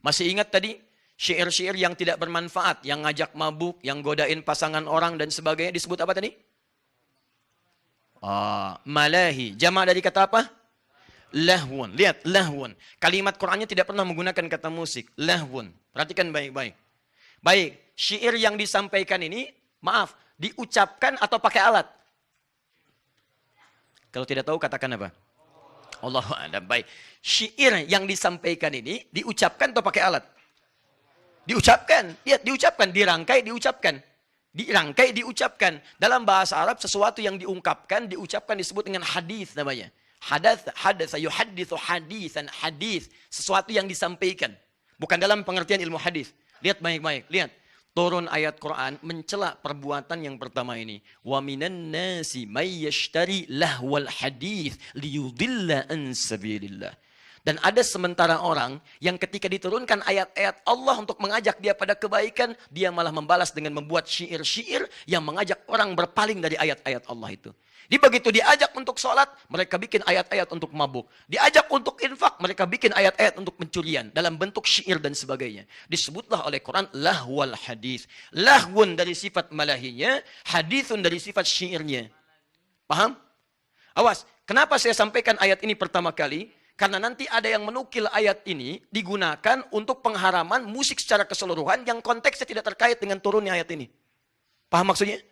Masih ingat tadi, syair-syair yang tidak bermanfaat, yang ngajak mabuk, yang godain pasangan orang dan sebagainya, disebut apa tadi? Malahi. Jama' dari kata apa? Lahwun. Lihat, lahwun. Kalimat Qur'annya tidak pernah menggunakan kata musik. Lahwun. Perhatikan baik-baik. Baik, syair yang disampaikan ini, maaf, diucapkan atau pakai alat? Kalau tidak tahu katakan apa? Allahu a'lam. Baik. Syair yang disampaikan ini diucapkan atau pakai alat? Diucapkan. Lihat, diucapkan, dirangkai, diucapkan. Dirangkai, diucapkan. Dalam bahasa Arab, sesuatu yang diungkapkan, diucapkan disebut dengan hadis namanya. Hadatsa yuhadditsu hadisan, hadis. Sesuatu yang disampaikan. Bukan dalam pengertian ilmu hadis. Lihat baik-baik, lihat. Turun ayat Quran mencela perbuatan yang pertama ini. Wa minan nasi may yashtari lahwal hadis liyudilla an sabilillah. Dan ada sementara orang yang ketika diturunkan ayat-ayat Allah untuk mengajak dia pada kebaikan, dia malah membalas dengan membuat syair-syair yang mengajak orang berpaling dari ayat-ayat Allah itu. Di begitu diajak untuk sholat, mereka bikin ayat-ayat untuk mabuk. Diajak untuk infak, mereka bikin ayat-ayat untuk pencurian dalam bentuk syair dan sebagainya. Disebutlah oleh Quran lahwal hadis. Lahwun dari sifat malahinya, hadithun dari sifat syairnya. Paham? Awas, kenapa saya sampaikan ayat ini pertama kali? Karena nanti ada yang menukil ayat ini digunakan untuk pengharaman musik secara keseluruhan yang konteksnya tidak terkait dengan turunnya ayat ini. Paham maksudnya?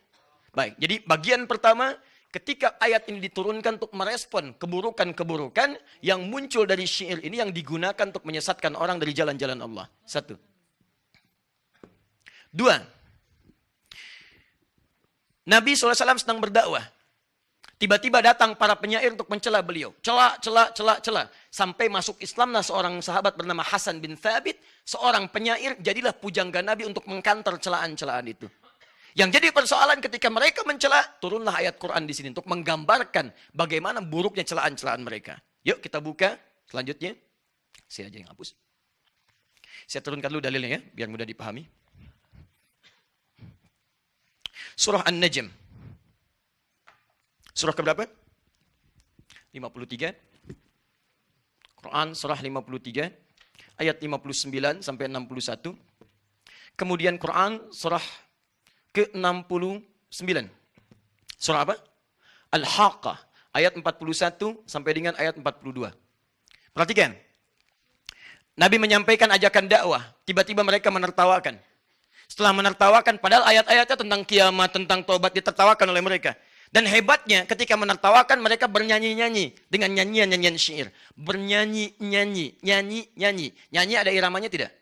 Baik, jadi bagian pertama, ketika ayat ini diturunkan untuk merespon keburukan-keburukan yang muncul dari syair ini yang digunakan untuk menyesatkan orang dari jalan-jalan Allah. Satu. Dua. Nabi SAW sedang berdakwah. Tiba-tiba datang para penyair untuk mencela beliau. Cela. Sampai masuk Islamlah seorang sahabat bernama Hasan bin Thabit. Seorang penyair, jadilah pujangga Nabi untuk mengkanter celaan-celaan itu. Yang jadi persoalan ketika mereka mencela, turunlah ayat Quran di sini untuk menggambarkan bagaimana buruknya celaan-celaan mereka. Yuk kita buka selanjutnya. Saya aja yang hapus. Saya turunkan dulu dalilnya ya, biar mudah dipahami. Surah An-Najm. Surah keberapa? 53. Quran surah 53 ayat 59 sampai 61. Kemudian Quran surah ke-69. Surah apa? Al-Haqqah ayat 41 sampai dengan ayat 42. Perhatikan. Nabi menyampaikan ajakan dakwah, tiba-tiba mereka menertawakan. Setelah menertawakan, padahal ayat-ayatnya tentang kiamat, tentang taubat ditertawakan oleh mereka. Dan hebatnya ketika menertawakan mereka bernyanyi-nyanyi dengan nyanyian-nyanyian syair. Bernyanyi-nyanyi, nyanyi-nyanyi. Nyanyi ada iramanya tidak?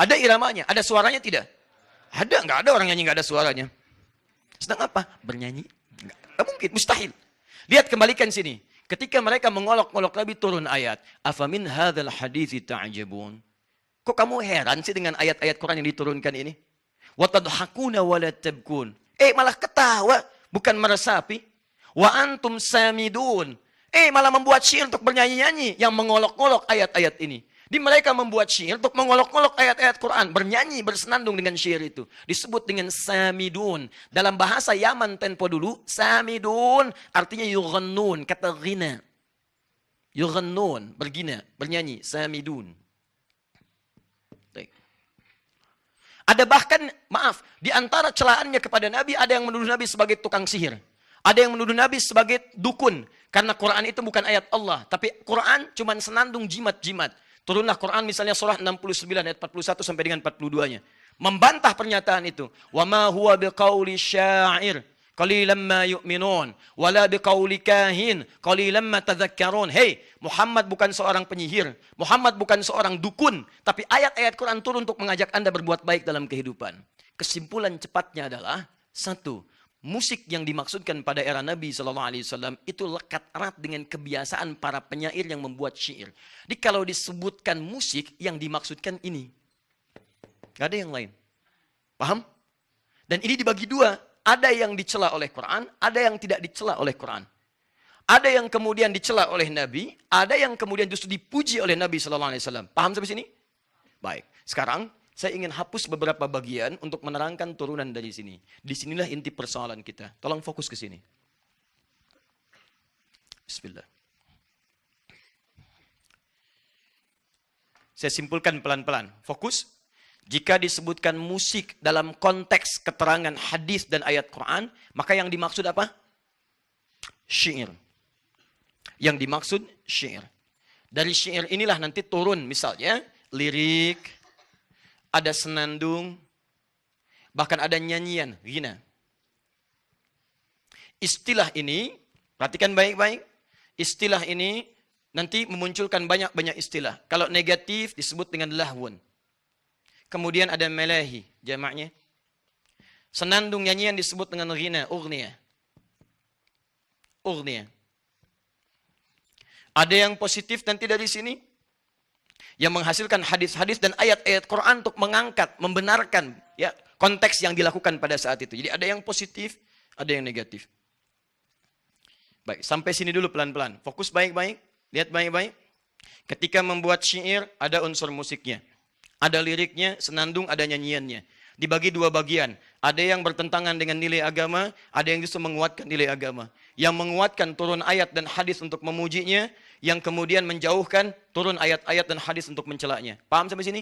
Ada iramanya, ada suaranya tidak? Ada, nggak ada orang nyanyi nggak ada suaranya. Sedang apa? Bernyanyi? Nggak mungkin, mustahil. Lihat kembalikan sini. Ketika mereka mengolok-olok Nabi turun ayat. Afamin hadzal hadithi ta'jabun. Kok kamu heran sih dengan ayat-ayat Quran yang diturunkan ini? Wa tadhakuna wa la tabkun. Malah ketawa. Bukan meresapi. Wa antum samidun. Malah membuat syair untuk bernyanyi-nyanyi. Yang mengolok-olok ayat-ayat ini. Di mereka membuat syair untuk mengolok-olok ayat-ayat Quran. Bernyanyi, bersenandung dengan syair itu. Disebut dengan samidun. Dalam bahasa Yaman tempo dulu. Samidun artinya yughannun. Kata ghina. Yughannun. Bergina. Bernyanyi. Samidun. Ada bahkan, maaf, di antara celaannya kepada Nabi, ada yang menuduh Nabi sebagai tukang sihir. Ada yang menuduh Nabi sebagai dukun. Karena Quran itu bukan ayat Allah. Tapi Quran cuma senandung jimat-jimat. Turunlah Quran misalnya surah 69 ayat 41 sampai dengan 42-nya. Membantah pernyataan itu. Wa ma huwa biqauli syair. Qalilan ma yu'minun. Wala biqauli kahin. Qalilan ma tadhakkarun. Hei, Muhammad bukan seorang penyihir. Muhammad bukan seorang dukun. Tapi ayat-ayat Quran turun untuk mengajak Anda berbuat baik dalam kehidupan. Kesimpulan cepatnya adalah, satu, musik yang dimaksudkan pada era Nabi SAW itu lekat erat dengan kebiasaan para penyair yang membuat syair. Jadi kalau disebutkan musik, yang dimaksudkan ini. Gak ada yang lain. Paham? Dan ini dibagi dua. Ada yang dicela oleh Quran, ada yang tidak dicela oleh Quran. Ada yang kemudian dicela oleh Nabi, ada yang kemudian justru dipuji oleh Nabi SAW. Paham sampai sini? Baik. Sekarang saya ingin hapus beberapa bagian untuk menerangkan turunan dari sini. Disinilah inti persoalan kita. Tolong fokus ke sini. Bismillah. Saya simpulkan pelan-pelan. Fokus. Jika disebutkan musik dalam konteks keterangan hadis dan ayat Quran, maka yang dimaksud apa? Syair. Yang dimaksud syair. Dari syair inilah nanti turun misalnya lirik, ada senandung, bahkan ada nyanyian, ghina. Istilah ini, perhatikan baik-baik, istilah ini nanti memunculkan banyak-banyak istilah. Kalau negatif disebut dengan lahwun. Kemudian ada melahi, jamaknya. Senandung nyanyian disebut dengan ghina, ughniya. Ughniya. Ada yang positif nanti dari sini, yang menghasilkan hadis-hadis dan ayat-ayat Quran untuk mengangkat, membenarkan ya konteks yang dilakukan pada saat itu. Jadi ada yang positif, ada yang negatif. Baik, sampai sini dulu pelan-pelan. Fokus baik-baik, lihat baik-baik. Ketika membuat syair, ada unsur musiknya. Ada liriknya, senandung, ada nyanyiannya. Dibagi dua bagian. Ada yang bertentangan dengan nilai agama, ada yang justru menguatkan nilai agama. Yang menguatkan turun ayat dan hadis untuk memujinya, yang kemudian menjauhkan turun ayat-ayat dan hadis untuk mencelaknya. Paham sampai sini?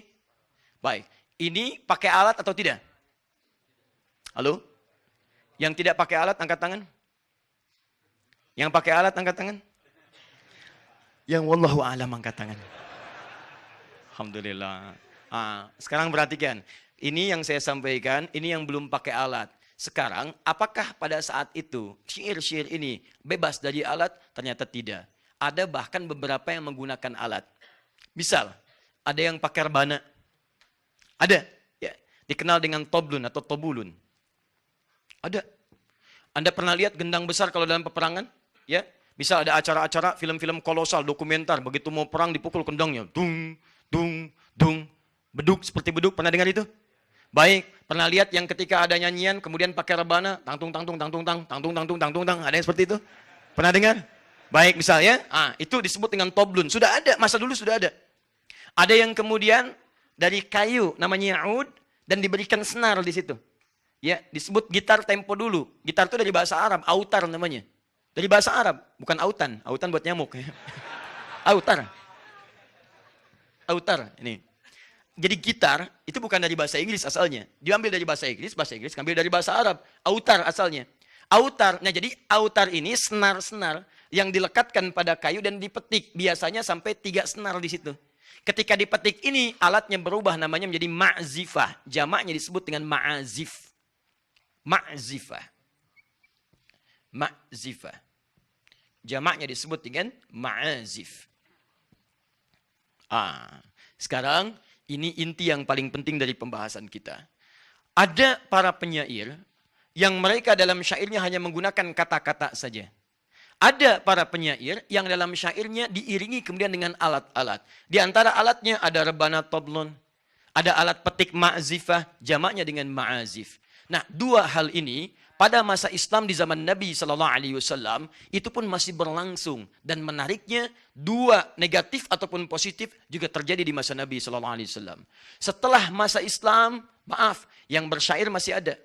Baik. Ini pakai alat atau tidak? Halo? Yang tidak pakai alat, angkat tangan. Yang pakai alat, angkat tangan. Yang wallahu a'lam, angkat tangan. Alhamdulillah. Sekarang perhatikan. Ini yang saya sampaikan, ini yang belum pakai alat. Sekarang, apakah pada saat itu syair-syair ini bebas dari alat? Ternyata tidak. Ada bahkan beberapa yang menggunakan alat. Misal, ada yang pakai rebana. Ada. Ya, dikenal dengan toblun atau tobulun. Ada. Anda pernah lihat gendang besar kalau dalam peperangan? Ya, misal ada acara-acara film-film kolosal, dokumenter. Begitu mau perang dipukul kendangnya. Dung, dung, dung. Beduk, seperti beduk. Pernah dengar itu? Baik, pernah lihat yang ketika ada nyanyian kemudian pakai rebana, tangtung tangtung tangtung tang, tangtung tangtung tangtung tang, ada yang seperti itu? Pernah dengar? Baik, misalnya, itu disebut dengan toblun. Sudah ada, masa dulu sudah ada. Ada yang kemudian dari kayu namanya ud dan diberikan senar di situ. Ya, disebut gitar tempo dulu. Gitar itu dari bahasa Arab, autar namanya. Dari bahasa Arab, bukan autan. Autan buat nyamuk ya. Autar. Autar ini. Jadi gitar itu bukan dari bahasa Inggris asalnya. Diambil dari bahasa Inggris ambil dari bahasa Arab. Autar asalnya. Autar, nah jadi autar ini senar-senar yang dilekatkan pada kayu dan dipetik. Biasanya sampai 3 senar di situ. Ketika dipetik ini alatnya berubah namanya menjadi ma'zifah. Jamaknya disebut dengan ma'azif. Ma'zifah. Ma'zifah. Jamaknya disebut dengan ma'azif. Sekarang ini inti yang paling penting dari pembahasan kita. Ada para penyair yang mereka dalam syairnya hanya menggunakan kata-kata saja. Ada para penyair yang dalam syairnya diiringi kemudian dengan alat-alat. Di antara alatnya ada rebana toblon, ada alat petik ma'zifah, jamaknya dengan ma'azif. Nah, dua hal ini pada masa Islam di zaman Nabi SAW itu pun masih berlangsung. Dan menariknya dua negatif ataupun positif juga terjadi di masa Nabi SAW. Setelah masa Islam, maaf, yang bersyair masih ada.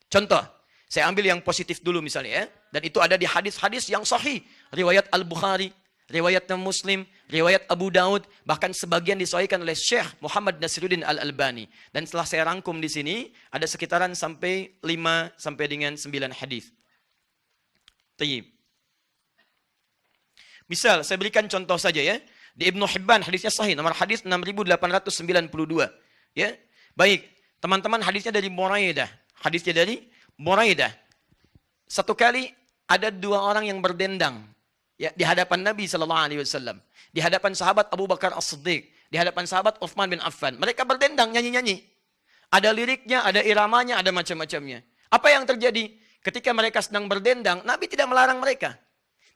Contoh, saya ambil yang positif dulu misalnya ya. Dan itu ada di hadis-hadis yang sahih. Riwayat Al-Bukhari, riwayat Muslim, riwayat Abu Daud, bahkan sebagian disahihkan oleh Syekh Muhammad Nasiruddin Al-Albani. Dan setelah saya rangkum di sini, ada sekitaran sampai 5 sampai dengan 9 hadis. Tayyib. Misal, saya berikan contoh saja ya. Di Ibnu Hibban hadisnya sahih, nomor hadis 6892. Ya. Baik, teman-teman hadisnya dari Buraidah. Hadisnya dari Buraidah. Satu kali ada 2 orang yang berdendang. Ya, di hadapan Nabi SAW. Di hadapan sahabat Abu Bakar As-Siddiq. Di hadapan sahabat Uthman bin Affan. Mereka berdendang, nyanyi-nyanyi. Ada liriknya, ada iramanya, ada macam-macamnya. Apa yang terjadi? Ketika mereka sedang berdendang, Nabi tidak melarang mereka.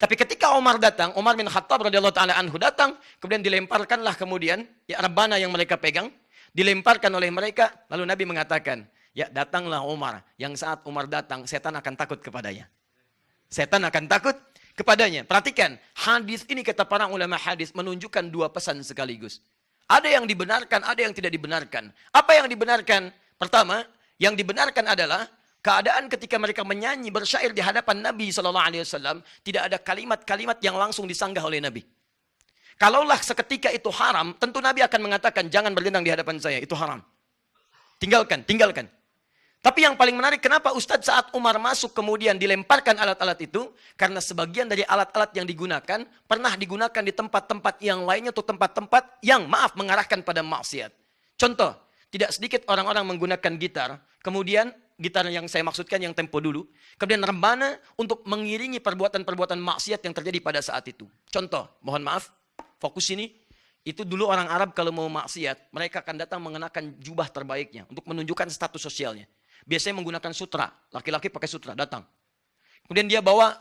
Tapi ketika Umar datang, Umar bin Khattab radhiyallahu ta'ala anhu datang, kemudian dilemparkanlah kemudian, ya rebana yang mereka pegang, dilemparkan oleh mereka, lalu Nabi mengatakan, ya datanglah Umar, yang saat Umar datang, setan akan takut kepadanya. Setan akan takut kepadanya. Perhatikan, hadis ini kata para ulama hadis menunjukkan 2 pesan sekaligus. Ada yang dibenarkan, ada yang tidak dibenarkan. Apa yang dibenarkan? Pertama, yang dibenarkan adalah keadaan ketika mereka menyanyi bersyair di hadapan Nabi SAW, tidak ada kalimat-kalimat yang langsung disanggah oleh Nabi. Kalaulah seketika itu haram, tentu Nabi akan mengatakan, jangan berdendang di hadapan saya, itu haram. Tinggalkan, tinggalkan. Tapi yang paling menarik, kenapa Ustadz saat Umar masuk kemudian dilemparkan alat-alat itu? Karena sebagian dari alat-alat yang digunakan, pernah digunakan di tempat-tempat yang lainnya atau tempat-tempat yang mengarahkan pada maksiat. Contoh, tidak sedikit orang-orang menggunakan gitar, kemudian gitar yang saya maksudkan yang tempo dulu, kemudian rebana untuk mengiringi perbuatan-perbuatan maksiat yang terjadi pada saat itu. Contoh, mohon maaf, fokus ini. Itu dulu orang Arab kalau mau maksiat, mereka akan datang mengenakan jubah terbaiknya untuk menunjukkan status sosialnya. Biasanya menggunakan sutra, laki-laki pakai sutra, datang. Kemudian dia bawa,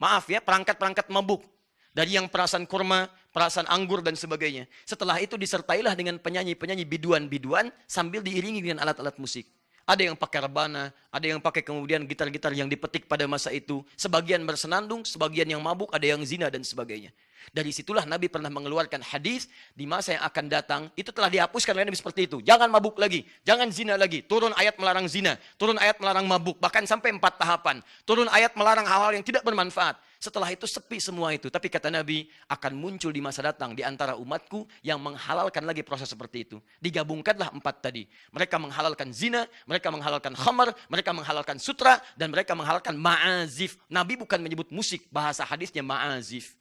maaf ya, perangkat-perangkat mabuk. Dari yang perasan kurma, perasan anggur dan sebagainya. Setelah itu disertailah dengan penyanyi-penyanyi biduan-biduan sambil diiringi dengan alat-alat musik. Ada yang pakai rebana, ada yang pakai kemudian gitar-gitar yang dipetik pada masa itu. Sebagian bersenandung, sebagian yang mabuk, ada yang zina dan sebagainya. Dari situlah Nabi pernah mengeluarkan hadis di masa yang akan datang. Itu telah dihapuskan oleh Nabi seperti itu. Jangan mabuk lagi. Jangan zina lagi. Turun ayat melarang zina. Turun ayat melarang mabuk. Bahkan sampai 4 tahapan. Turun ayat melarang hal-hal yang tidak bermanfaat. Setelah itu sepi semua itu. Tapi kata Nabi akan muncul di masa datang di antara umatku yang menghalalkan lagi proses seperti itu. Digabungkanlah 4 tadi. Mereka menghalalkan zina. Mereka menghalalkan khamar. Mereka menghalalkan sutra. Dan mereka menghalalkan ma'azif. Nabi bukan menyebut musik. Bahasa hadisnya ma'azif.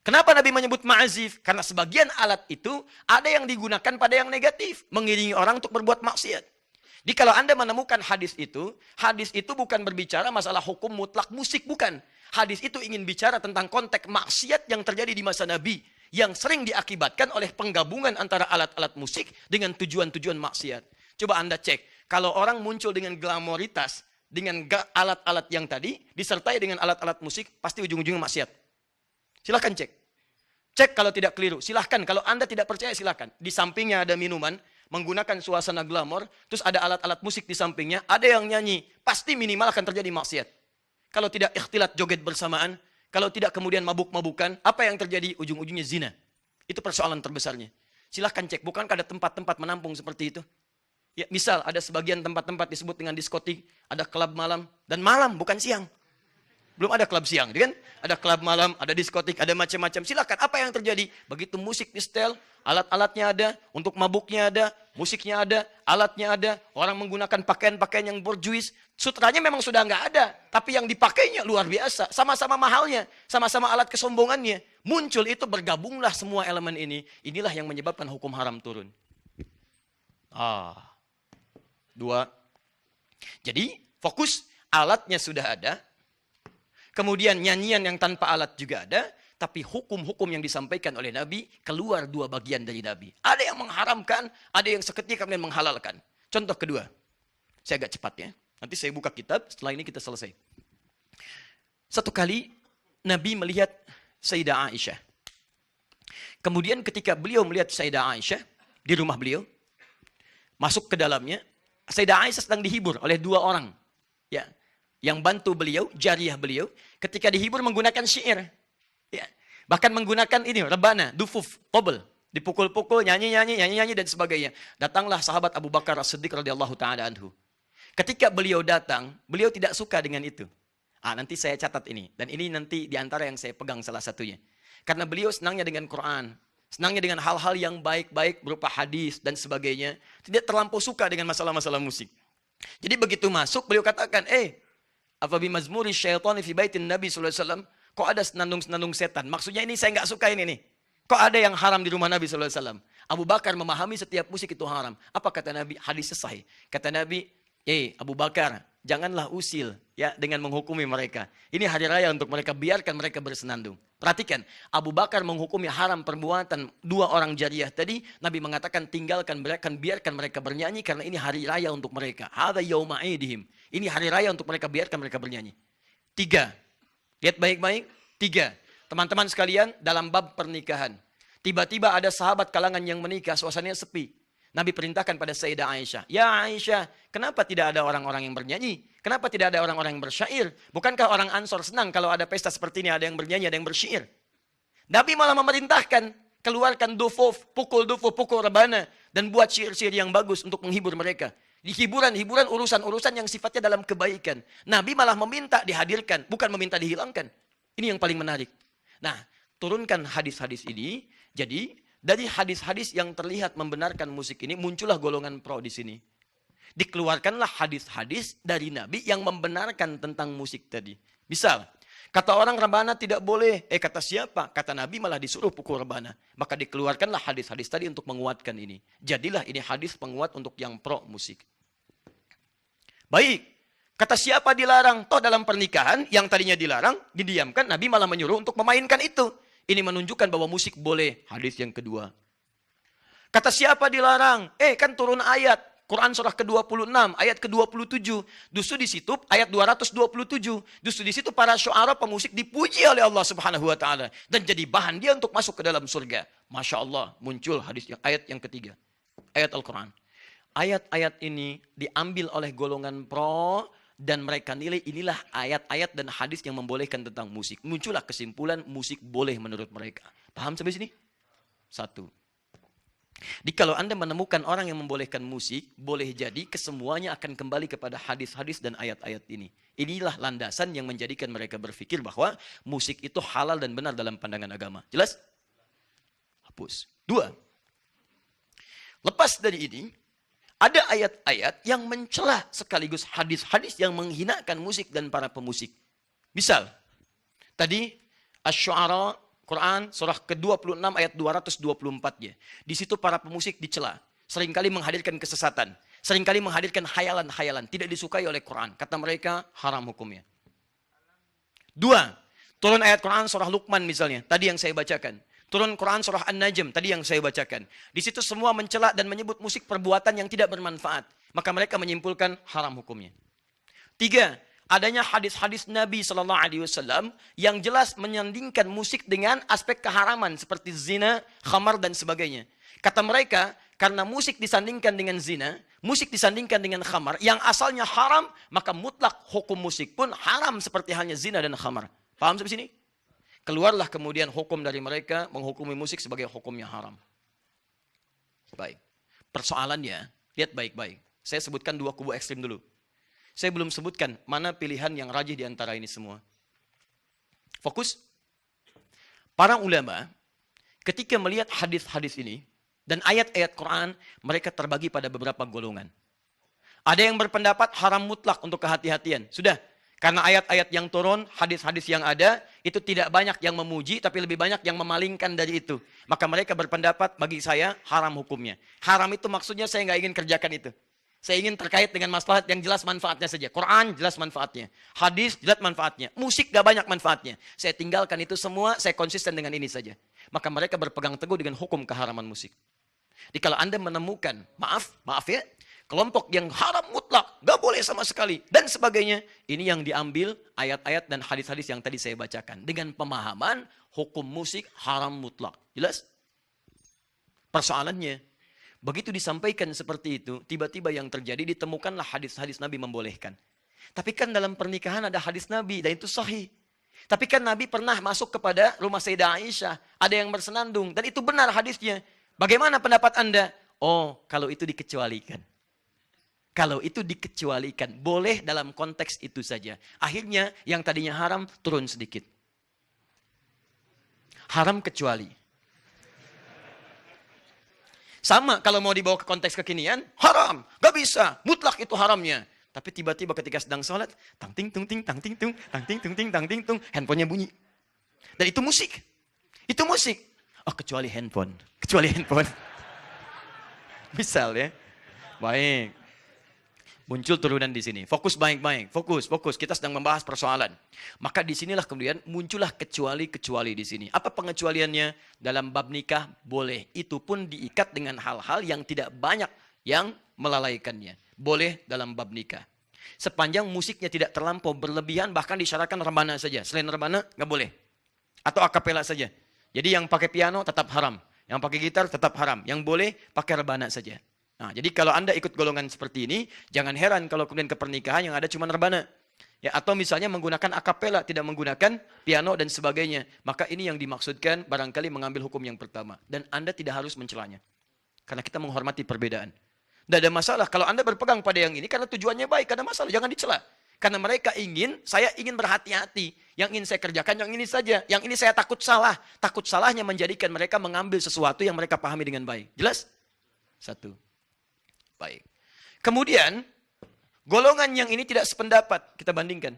Kenapa Nabi menyebut ma'azif? Karena sebagian alat itu ada yang digunakan pada yang negatif. Mengiringi orang untuk berbuat maksiat. Jadi kalau Anda menemukan hadis itu bukan berbicara masalah hukum mutlak musik, bukan. Hadis itu ingin bicara tentang konteks maksiat yang terjadi di masa Nabi. Yang sering diakibatkan oleh penggabungan antara alat-alat musik dengan tujuan-tujuan maksiat. Coba Anda cek, kalau orang muncul dengan glamoritas, dengan alat-alat yang tadi, disertai dengan alat-alat musik, pasti ujung-ujungnya maksiat. Silahkan cek. Cek kalau tidak keliru. Silahkan. Kalau Anda tidak percaya, silahkan. Di sampingnya ada minuman, menggunakan suasana glamor, terus ada alat-alat musik di sampingnya, ada yang nyanyi. Pasti minimal akan terjadi maksiat. Kalau tidak ikhtilat joget bersamaan, kalau tidak kemudian mabuk-mabukan, apa yang terjadi? Ujung-ujungnya zina. Itu persoalan terbesarnya. Silahkan cek. Bukankah ada tempat-tempat menampung seperti itu? Ya, misal ada sebagian tempat-tempat disebut dengan diskotik, ada klub malam, dan malam bukan siang. Belum ada klub siang, kan? Ada klub malam, ada diskotik, ada macam-macam. Silakan, apa yang terjadi? Begitu musik di setel, alat-alatnya ada, untuk mabuknya ada, musiknya ada, alatnya ada, orang menggunakan pakaian-pakaian yang borjuis. Sutranya memang sudah nggak ada, tapi yang dipakainya luar biasa. Sama-sama mahalnya, sama-sama alat kesombongannya. Muncul itu, bergabunglah semua elemen ini. Inilah yang menyebabkan hukum haram turun. 2. Jadi, fokus alatnya sudah ada. Kemudian nyanyian yang tanpa alat juga ada. Tapi hukum-hukum yang disampaikan oleh Nabi keluar 2 bagian dari Nabi. Ada yang mengharamkan, ada yang seketika kemudian menghalalkan. Contoh kedua. Saya agak cepat ya. Nanti saya buka kitab, setelah ini kita selesai. Satu kali Nabi melihat Sayyidah Aisyah. Kemudian ketika beliau melihat Sayyidah Aisyah di rumah beliau, masuk ke dalamnya, Sayyidah Aisyah sedang dihibur oleh 2 orang. Ya. Yang bantu beliau, jariyah beliau, ketika dihibur menggunakan syair. Ya. Bahkan menggunakan ini, rebana, dufuf, tobel. Dipukul-pukul, nyanyi-nyanyi, dan sebagainya. Datanglah sahabat Abu Bakar As-Siddiq radhiyallahu ta'ala anhu. Ketika beliau datang, beliau tidak suka dengan itu. Nanti saya catat ini. Dan ini nanti diantara yang saya pegang salah satunya. Karena beliau senangnya dengan Quran. Senangnya dengan hal-hal yang baik-baik berupa hadis dan sebagainya. Tidak terlampau suka dengan masalah-masalah musik. Jadi begitu masuk, beliau katakan, apa bimazmuri syaitani fi baitin Nabi sallallahu alaihi wasallam? Kok ada senandung-senandung setan? Maksudnya ini saya nggak suka ini nih. Kok ada yang haram di rumah Nabi sallallahu alaihi wasallam? Abu Bakar memahami setiap musik itu haram. Apa kata Nabi? Hadis sahih. Kata Nabi, Abu Bakar, janganlah usil ya dengan menghukumi mereka. Ini hari raya untuk mereka, biarkan mereka bersenandung. Perhatikan, Abu Bakar menghukumi haram perbuatan 2 orang jariyah tadi. Nabi mengatakan tinggalkan mereka, biarkan mereka bernyanyi karena ini hari raya untuk mereka. Hadza yauma aidihim. Ini hari raya untuk mereka, biarkan mereka bernyanyi. 3. Lihat baik-baik. 3. Teman-teman sekalian, dalam bab pernikahan. Tiba-tiba ada sahabat kalangan yang menikah, suasananya sepi. Nabi perintahkan pada Sayyidah Aisyah. Ya Aisyah, kenapa tidak ada orang-orang yang bernyanyi? Kenapa tidak ada orang-orang yang bersyair? Bukankah orang Ansor senang kalau ada pesta seperti ini, ada yang bernyanyi, ada yang bersyair? Nabi malah memerintahkan, keluarkan dufuf, pukul rebana, dan buat syair-syair yang bagus untuk menghibur mereka. Di hiburan-hiburan, urusan-urusan yang sifatnya dalam kebaikan. Nabi malah meminta dihadirkan, bukan meminta dihilangkan. Ini yang paling menarik. Nah, turunkan hadis-hadis ini. Jadi, dari hadis-hadis yang terlihat membenarkan musik ini, muncullah golongan pro di sini. Dikeluarkanlah hadis-hadis dari Nabi yang membenarkan tentang musik tadi. Misal, kata orang rebana tidak boleh. Kata siapa? Kata Nabi malah disuruh pukul rebana. Maka dikeluarkanlah hadis-hadis tadi untuk menguatkan ini. Jadilah ini hadis penguat untuk yang pro musik. Baik, kata siapa dilarang? Toh dalam pernikahan yang tadinya dilarang, didiamkan, Nabi malah menyuruh untuk memainkan itu. Ini menunjukkan bahwa musik boleh. Hadis yang kedua. Kata siapa dilarang? Kan turun ayat. Quran surah ke-26, ayat ke-27. Justru di situ ayat 227. Justru di situ para syu'ara pemusik dipuji oleh Allah Subhanahu wa taala dan jadi bahan dia untuk masuk ke dalam surga. Masya Allah, muncul hadis ayat yang ketiga. Ayat Al-Quran. Ayat-ayat ini diambil oleh golongan pro dan mereka nilai inilah ayat-ayat dan hadis yang membolehkan tentang musik. Muncullah kesimpulan musik boleh menurut mereka. Paham sampai sini? Satu. Jadi kalau Anda menemukan orang yang membolehkan musik, boleh jadi kesemuanya akan kembali kepada hadis-hadis dan ayat-ayat ini. Inilah landasan yang menjadikan mereka berpikir bahwa musik itu halal dan benar dalam pandangan agama. Jelas? Hapus. Dua. Lepas dari ini, ada ayat-ayat yang mencela sekaligus hadis-hadis yang menghinakan musik dan para pemusik. Misal, tadi Asy-Syu'ara Quran surah ke-26 ayat 224-nya. Di situ para pemusik dicela. Seringkali menghadirkan kesesatan. Seringkali menghadirkan khayalan-khayalan. Tidak disukai oleh Quran. Kata mereka, haram hukumnya. Dua, turun ayat Quran surah Luqman misalnya. Tadi yang saya bacakan. Turun Quran surah An-Najm. Tadi yang saya bacakan. Di situ semua mencela dan menyebut musik perbuatan yang tidak bermanfaat. Maka mereka menyimpulkan haram hukumnya. Tiga, adanya hadis-hadis Nabi SAW yang jelas menyandingkan musik dengan aspek keharaman seperti zina, khamar dan sebagainya. Kata mereka, karena musik disandingkan dengan zina, musik disandingkan dengan khamar yang asalnya haram, maka mutlak hukum musik pun haram seperti halnya zina dan khamar. Paham sampai sini? Keluarlah kemudian hukum dari mereka menghukumi musik sebagai hukumnya haram. Baik. Persoalannya, lihat baik-baik. Saya sebutkan dua kubu ekstrim dulu. Saya belum sebutkan mana pilihan yang rajih di antara ini semua. Fokus. Para ulama ketika melihat hadis-hadis ini dan ayat-ayat Quran, mereka terbagi pada beberapa golongan. Ada yang berpendapat haram mutlak untuk kehati-hatian. Sudah, karena ayat-ayat yang turun, hadis-hadis yang ada, itu tidak banyak yang memuji, tapi lebih banyak yang memalingkan dari itu. Maka mereka berpendapat, bagi saya, haram hukumnya. Haram itu maksudnya saya nggak ingin kerjakan itu. Saya ingin terkait dengan maslahat yang jelas manfaatnya saja. Quran jelas manfaatnya. Hadis jelas manfaatnya. Musik gak banyak manfaatnya. Saya tinggalkan itu semua, saya konsisten dengan ini saja. Maka mereka berpegang teguh dengan hukum keharaman musik. Jadi kalau Anda menemukan, maaf ya, kelompok yang haram mutlak, gak boleh sama sekali, dan sebagainya. Ini yang diambil ayat-ayat dan hadis-hadis yang tadi saya bacakan. Dengan pemahaman hukum musik haram mutlak. Jelas? Persoalannya, begitu disampaikan seperti itu, tiba-tiba yang terjadi ditemukanlah hadis-hadis Nabi membolehkan. Tapi kan dalam pernikahan ada hadis Nabi dan itu sahih. Tapi kan Nabi pernah masuk kepada rumah Sayyidah Aisyah, ada yang bersenandung dan itu benar hadisnya. Bagaimana pendapat Anda? Oh, kalau itu dikecualikan. Kalau itu dikecualikan, boleh dalam konteks itu saja. Akhirnya yang tadinya haram turun sedikit. Haram kecuali. Sama kalau mau dibawa ke konteks kekinian, haram, gak bisa, mutlak itu haramnya. Tapi tiba-tiba ketika sedang sholat, tang ting tung ting, tang ting tung, tang ting tung ting, tang ting tung, handphonenya bunyi. Dan itu musik. Itu musik. Oh, kecuali handphone. Misal ya. Baik. Muncul turunan di sini. Fokus baik-baik. Fokus. Kita sedang membahas persoalan. Maka disinilah kemudian muncullah kecuali-kecuali di sini. Apa pengecualiannya? Dalam bab nikah boleh. Itu pun diikat dengan hal-hal yang tidak banyak yang melalaikannya. Boleh dalam bab nikah. Sepanjang musiknya tidak terlampau berlebihan, bahkan disyaratkan rebana saja. Selain rebana, nggak boleh. Atau akapela saja. Jadi yang pakai piano tetap haram. Yang pakai gitar tetap haram. Yang boleh pakai rebana saja. Nah, jadi kalau Anda ikut golongan seperti ini, jangan heran kalau kemudian ke pernikahan yang ada cuma rebana. Ya, atau misalnya menggunakan akapela, tidak menggunakan piano dan sebagainya. Maka ini yang dimaksudkan barangkali mengambil hukum yang pertama. Dan Anda tidak harus mencelanya. Karena kita menghormati perbedaan. Tidak ada masalah. Kalau Anda berpegang pada yang ini, karena tujuannya baik, ada masalah. Jangan dicela. Karena mereka saya ingin berhati-hati. Yang ingin saya kerjakan yang ini saja. Yang ini saya takut salah. Takut salahnya menjadikan mereka mengambil sesuatu yang mereka pahami dengan baik. Jelas? Satu. Baik. Kemudian, golongan yang ini tidak sependapat. Kita bandingkan.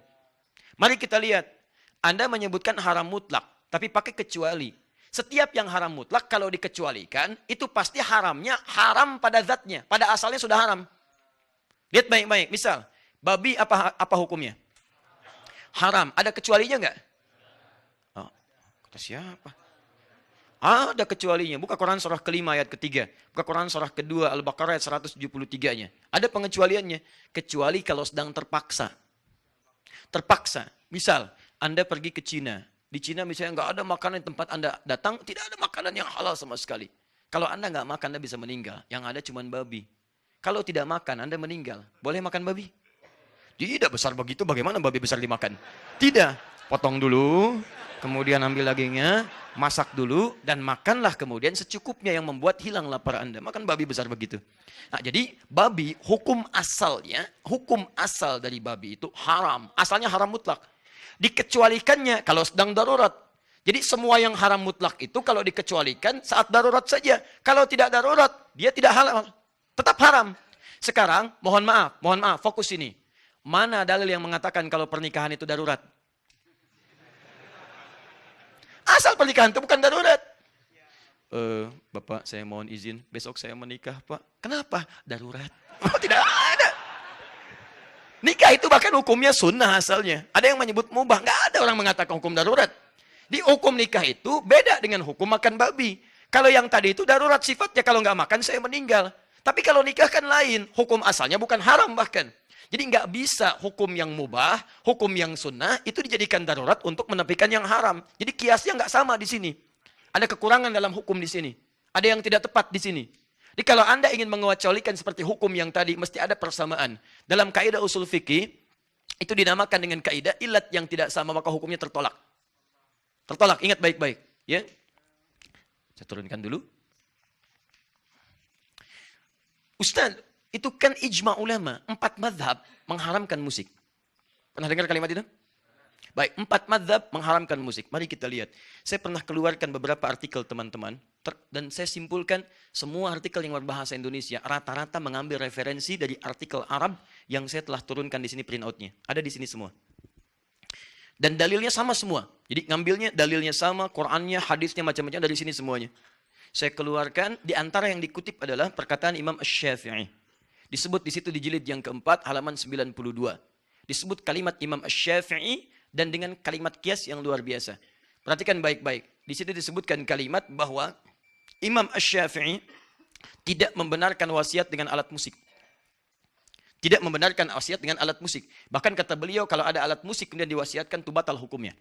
Mari kita lihat. Anda menyebutkan haram mutlak. Tapi pakai kecuali. Setiap yang haram mutlak kalau dikecualikan, itu pasti haramnya haram pada zatnya. Pada asalnya sudah haram. Lihat baik-baik. Misal, babi apa hukumnya? Haram. Ada kecualinya enggak? Oh, kata siapa? Ada kecualinya. Buka Quran surah kelima ayat ketiga. Buka Quran surah kedua Al-Baqarah ayat 173-nya. Ada pengecualiannya. Kecuali kalau sedang terpaksa. Terpaksa. Misal, Anda pergi ke Cina. Di Cina misalnya nggak ada makanan di tempat Anda datang. Tidak ada makanan yang halal sama sekali. Kalau Anda nggak makan, Anda bisa meninggal. Yang ada cuma babi. Kalau tidak makan, Anda meninggal. Boleh makan babi? Tidak besar begitu, bagaimana babi besar dimakan? Tidak. Potong dulu, kemudian ambil dagingnya, masak dulu, dan makanlah kemudian secukupnya yang membuat hilang lapar Anda. Makan babi besar begitu. Nah, jadi babi, hukum asal dari babi itu haram. Asalnya haram mutlak. Dikecualikannya kalau sedang darurat. Jadi semua yang haram mutlak itu kalau dikecualikan saat darurat saja. Kalau tidak darurat, dia tidak halal. Tetap haram. Sekarang, mohon maaf, fokus ini. Mana dalil yang mengatakan kalau pernikahan itu darurat? Asal pernikahan itu bukan darurat. Bapak, saya mohon izin, besok saya menikah, Pak. Kenapa? Darurat. Oh, tidak ada. Nikah itu bahkan hukumnya sunnah asalnya. Ada yang menyebut mubah. Nggak ada orang mengatakan hukum darurat. Di hukum nikah itu beda dengan hukum makan babi. Kalau yang tadi itu darurat sifatnya, kalau nggak makan saya meninggal. Tapi kalau nikah kan lain. Hukum asalnya bukan haram bahkan. Jadi nggak bisa hukum yang mubah, hukum yang sunnah itu dijadikan darurat untuk menepikan yang haram. Jadi kiasnya nggak sama di sini. Ada kekurangan dalam hukum di sini. Ada yang tidak tepat di sini. Jadi kalau Anda ingin mengecualikan seperti hukum yang tadi, mesti ada persamaan. Dalam kaidah usul fikih, itu dinamakan dengan kaidah ilat yang tidak sama, maka hukumnya tertolak. Tertolak, ingat baik-baik. Ya. Saya turunkan dulu. Ustaz, itu kan ijma ulama. 4 madhab mengharamkan musik. Pernah dengar kalimat itu? Baik, 4 madhab mengharamkan musik. Mari kita lihat. Saya pernah keluarkan beberapa artikel teman-teman. Dan saya simpulkan semua artikel yang berbahasa Indonesia. Rata-rata mengambil referensi dari artikel Arab yang saya telah turunkan di sini printout-nya. Ada di sini semua. Dan dalilnya sama semua. Jadi ngambilnya dalilnya sama, Qurannya, hadisnya, macam-macam dari sini semuanya. Saya keluarkan, di antara yang dikutip adalah perkataan Imam Asy-Syafi'i. Disebut di situ di jilid yang keempat, halaman 92. Disebut kalimat Imam Asy-Syafi'i dan dengan kalimat kias yang luar biasa. Perhatikan baik-baik. Di situ disebutkan kalimat bahwa Imam Asy-Syafi'i tidak membenarkan wasiat dengan alat musik. Tidak membenarkan wasiat dengan alat musik. Bahkan kata beliau, kalau ada alat musik kemudian diwasiatkan, itu batal hukumnya.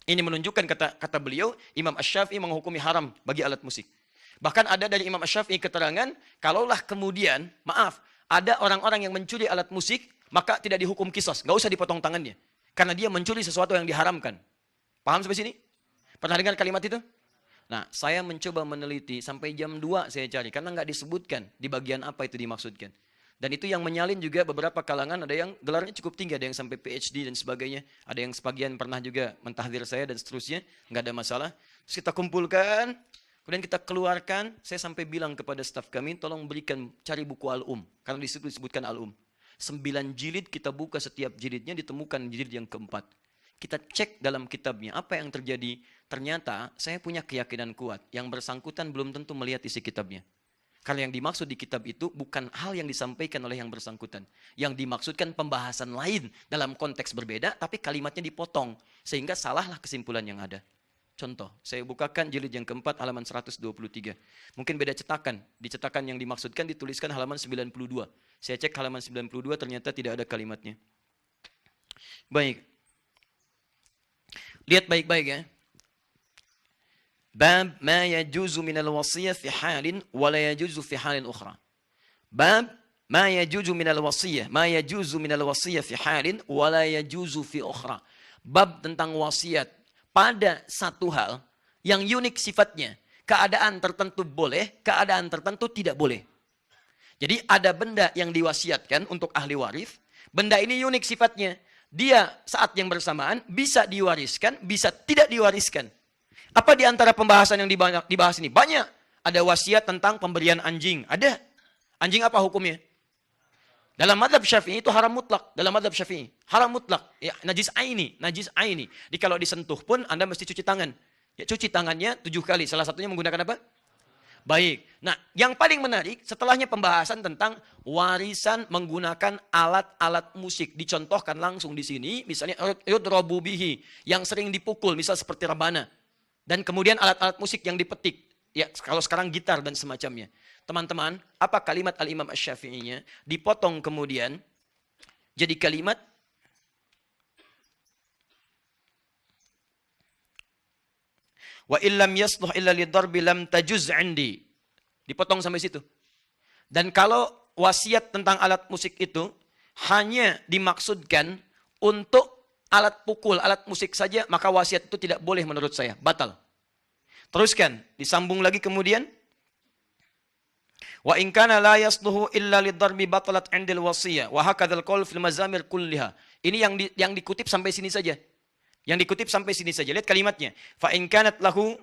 Ini menunjukkan kata beliau, Imam Asy-Syafi'i menghukumi haram bagi alat musik. Bahkan ada dari Imam Asy-Syafi'i keterangan, kalaulah kemudian, maaf, ada orang-orang yang mencuri alat musik, maka tidak dihukum kisos, nggak usah dipotong tangannya. Karena dia mencuri sesuatu yang diharamkan. Paham sampai sini? Pernah dengar kalimat itu? Nah, saya mencoba meneliti, sampai jam 2 saya cari, karena nggak disebutkan di bagian apa itu dimaksudkan. Dan itu yang menyalin juga beberapa kalangan, ada yang gelarnya cukup tinggi, ada yang sampai PhD dan sebagainya. Ada yang sebagian pernah juga mentahdir saya dan seterusnya, nggak ada masalah. Terus kita kumpulkan, kemudian kita keluarkan, saya sampai bilang kepada staf kami, tolong berikan, cari buku Al-Um. Karena di situ disebutkan Al-Um. 9 jilid kita buka, setiap jilidnya ditemukan jilid yang keempat. Kita cek dalam kitabnya, apa yang terjadi. Ternyata saya punya keyakinan kuat, yang bersangkutan belum tentu melihat isi kitabnya. Karena yang dimaksud di kitab itu bukan hal yang disampaikan oleh yang bersangkutan. Yang dimaksudkan pembahasan lain dalam konteks berbeda, tapi kalimatnya dipotong. Sehingga salahlah kesimpulan yang ada. Contoh, saya bukakan jilid yang keempat halaman 123. Mungkin beda cetakan. Di cetakan yang dimaksudkan dituliskan halaman 92. Saya cek halaman 92 ternyata tidak ada kalimatnya. Baik. Lihat baik-baik ya. Bab ma yajuzu minal wasiyah fi halin wa la yajuzu fi halin ukhra. Bab ma yajuzu minal wasiyah, ma yajuzu minal wasiyah fi halin wa la yajuzu fi ukhra. Bab tentang wasiat pada satu hal yang unik sifatnya. Keadaan tertentu boleh, keadaan tertentu tidak boleh. Jadi ada benda yang diwasiatkan untuk ahli waris. Benda ini unik sifatnya. Dia saat yang bersamaan bisa diwariskan, bisa tidak diwariskan. Apa di antara pembahasan yang dibahas ini? Banyak. Ada wasiat tentang pemberian anjing. Ada. Anjing apa hukumnya? Dalam mazhab Syafi'i itu haram mutlak. Dalam mazhab Syafi'i. Haram mutlak. Ya, najis aini. Najis aini. Jadi kalau disentuh pun Anda mesti cuci tangan. Ya, cuci tangannya 7 kali. Salah satunya menggunakan apa? Baik. Nah, yang paling menarik setelahnya pembahasan tentang warisan menggunakan alat-alat musik. Dicontohkan langsung di sini. Misalnya yudrobu bihi. Yang sering dipukul. Misal seperti rebana. Dan kemudian alat-alat musik yang dipetik. Ya, kalau sekarang gitar dan semacamnya. Teman-teman, apa kalimat Al-Imam Asy-Syafi'inya? Dipotong kemudian jadi kalimat wa illam yasluh illa lidarbi lam tajuz 'indi. Dipotong sampai situ. Dan kalau wasiat tentang alat musik itu hanya dimaksudkan untuk alat pukul, alat musik saja, maka wasiat itu tidak boleh menurut saya, batal. Teruskan, disambung lagi kemudian. Wa in kana la yasluhu illa lidarbi batalat 'indil wasiyah wa hakadzal qaul fil mazamir kulliha. Ini yang dikutip sampai sini saja. Yang dikutip sampai sini saja. Lihat kalimatnya. Fa in kanat lahu